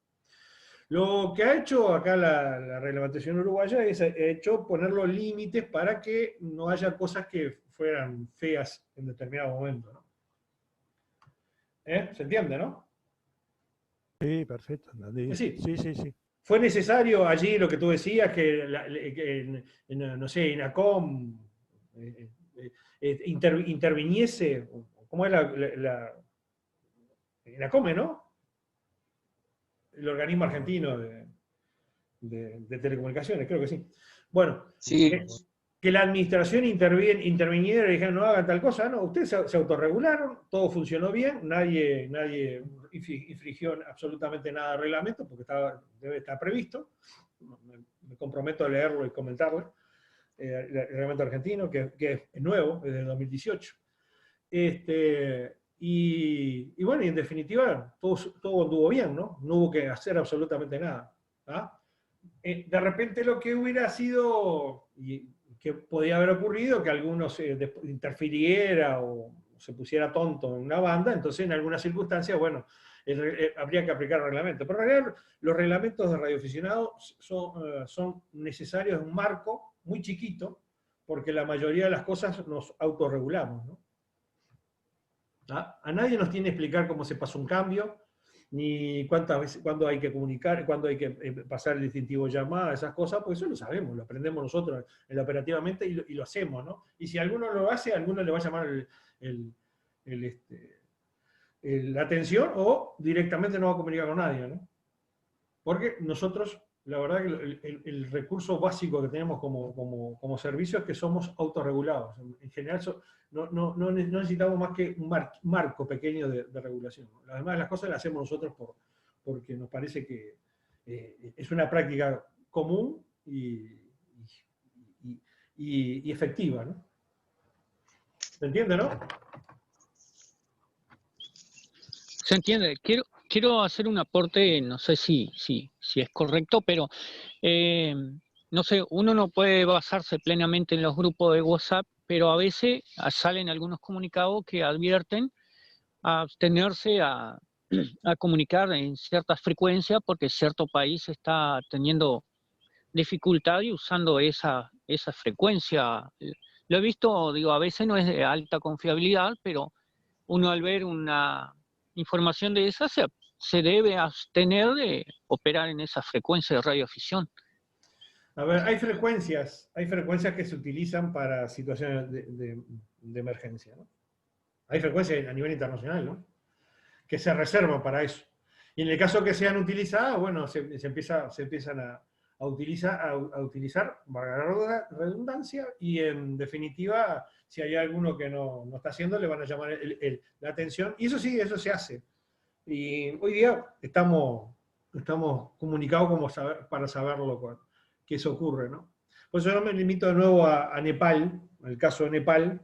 Lo que ha hecho acá la reglamentación uruguaya es hecho poner los límites para que no haya cosas que fueran feas en determinado momento, ¿no? ¿Se entiende, no? Sí, perfecto, entendí. Es decir, Sí, sí, sí. fue necesario allí lo que tú decías, no sé, INACOM interviniese, ¿cómo es INACOME, ¿no? El organismo argentino de telecomunicaciones, creo que sí. Bueno, Sí, que la administración interviniera y dijera no hagan tal cosa, no, ustedes se autorregularon, todo funcionó bien, nadie infringió absolutamente nada de reglamento, porque debe estar previsto, me comprometo a leerlo y comentarlo, el reglamento argentino, que es nuevo, es del 2018. Y bueno, y en definitiva, todo anduvo bien, ¿no? No hubo que hacer absolutamente nada. ¿Ah? De repente lo que hubiera sido, y que podía haber ocurrido, que alguno interfiriera o se pusiera tonto en una banda, entonces en algunas circunstancias, bueno, habría que aplicar el reglamento. Pero en realidad los reglamentos de radioaficionado son necesarios en un marco muy chiquito, porque la mayoría de las cosas nos autorregulamos, ¿no? ¿Ah? A nadie nos tiene que explicar cómo se pasa un cambio, ni cuántas veces, cuándo hay que comunicar, cuándo hay que pasar el distintivo llamada, esas cosas, porque eso lo sabemos, lo aprendemos nosotros operativamente y lo hacemos, ¿no? Y si alguno lo hace, a alguno le va a llamar la atención o directamente no va a comunicar con nadie, ¿no? Porque nosotros, la verdad que el recurso básico que tenemos como servicio es que somos autorregulados. En general no necesitamos más que un marco pequeño de regulación. Además, las cosas las hacemos nosotros porque nos parece que es una práctica común y efectiva, ¿no? ¿Se entiende, no? Se entiende. Quiero hacer un aporte, no sé si es correcto, pero no sé, uno no puede basarse plenamente en los grupos de WhatsApp, pero a veces salen algunos comunicados que advierten a abstenerse a comunicar en ciertas frecuencias porque cierto país está teniendo dificultad y usando esa frecuencia. Lo he visto, digo, a veces no es de alta confiabilidad, pero uno al ver una información de esa se debe abstener de operar en esa frecuencia de radioafición. A ver, hay frecuencias que se utilizan para situaciones de emergencia, ¿no? Hay frecuencias a nivel internacional, ¿no? Que se reservan para eso. Y en el caso que sean utilizadas, bueno, se empiezan utilizar, valga la redundancia, y en definitiva, si hay alguno que no está haciendo, le van a llamar la atención, y eso sí, eso se hace. Y hoy día estamos comunicados para saberlo, que eso ocurre, ¿no? Por eso yo me limito de nuevo a Nepal, el caso de Nepal,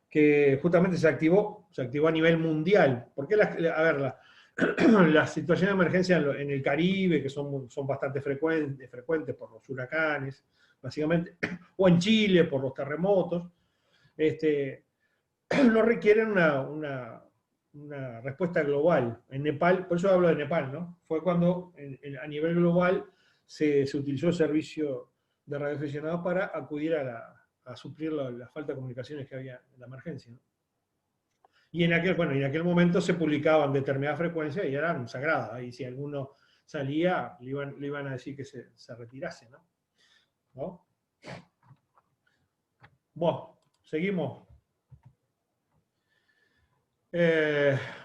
que justamente se activó a nivel mundial. Porque las situaciones de emergencia en el Caribe, que son bastante frecuentes por los huracanes, básicamente, o en Chile por los terremotos, no requieren una respuesta global. En Nepal, por eso hablo de Nepal, ¿no? Fue cuando a nivel global se utilizó el servicio de radioaficionados para acudir a suplir la falta de comunicaciones que había en la emergencia, ¿no? Y en aquel momento se publicaban determinadas frecuencias y eran sagradas, y si alguno salía, le iban a decir que se retirase, ¿no? Bueno, seguimos.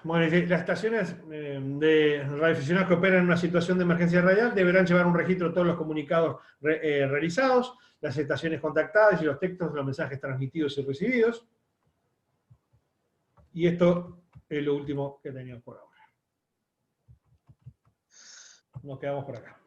Bueno, las estaciones de radioaficionados que operan en una situación de emergencia radial deberán llevar un registro de todos los comunicados realizados, las estaciones contactadas y los textos de los mensajes transmitidos y recibidos. Y esto es lo último que teníamos por ahora. Nos quedamos por acá.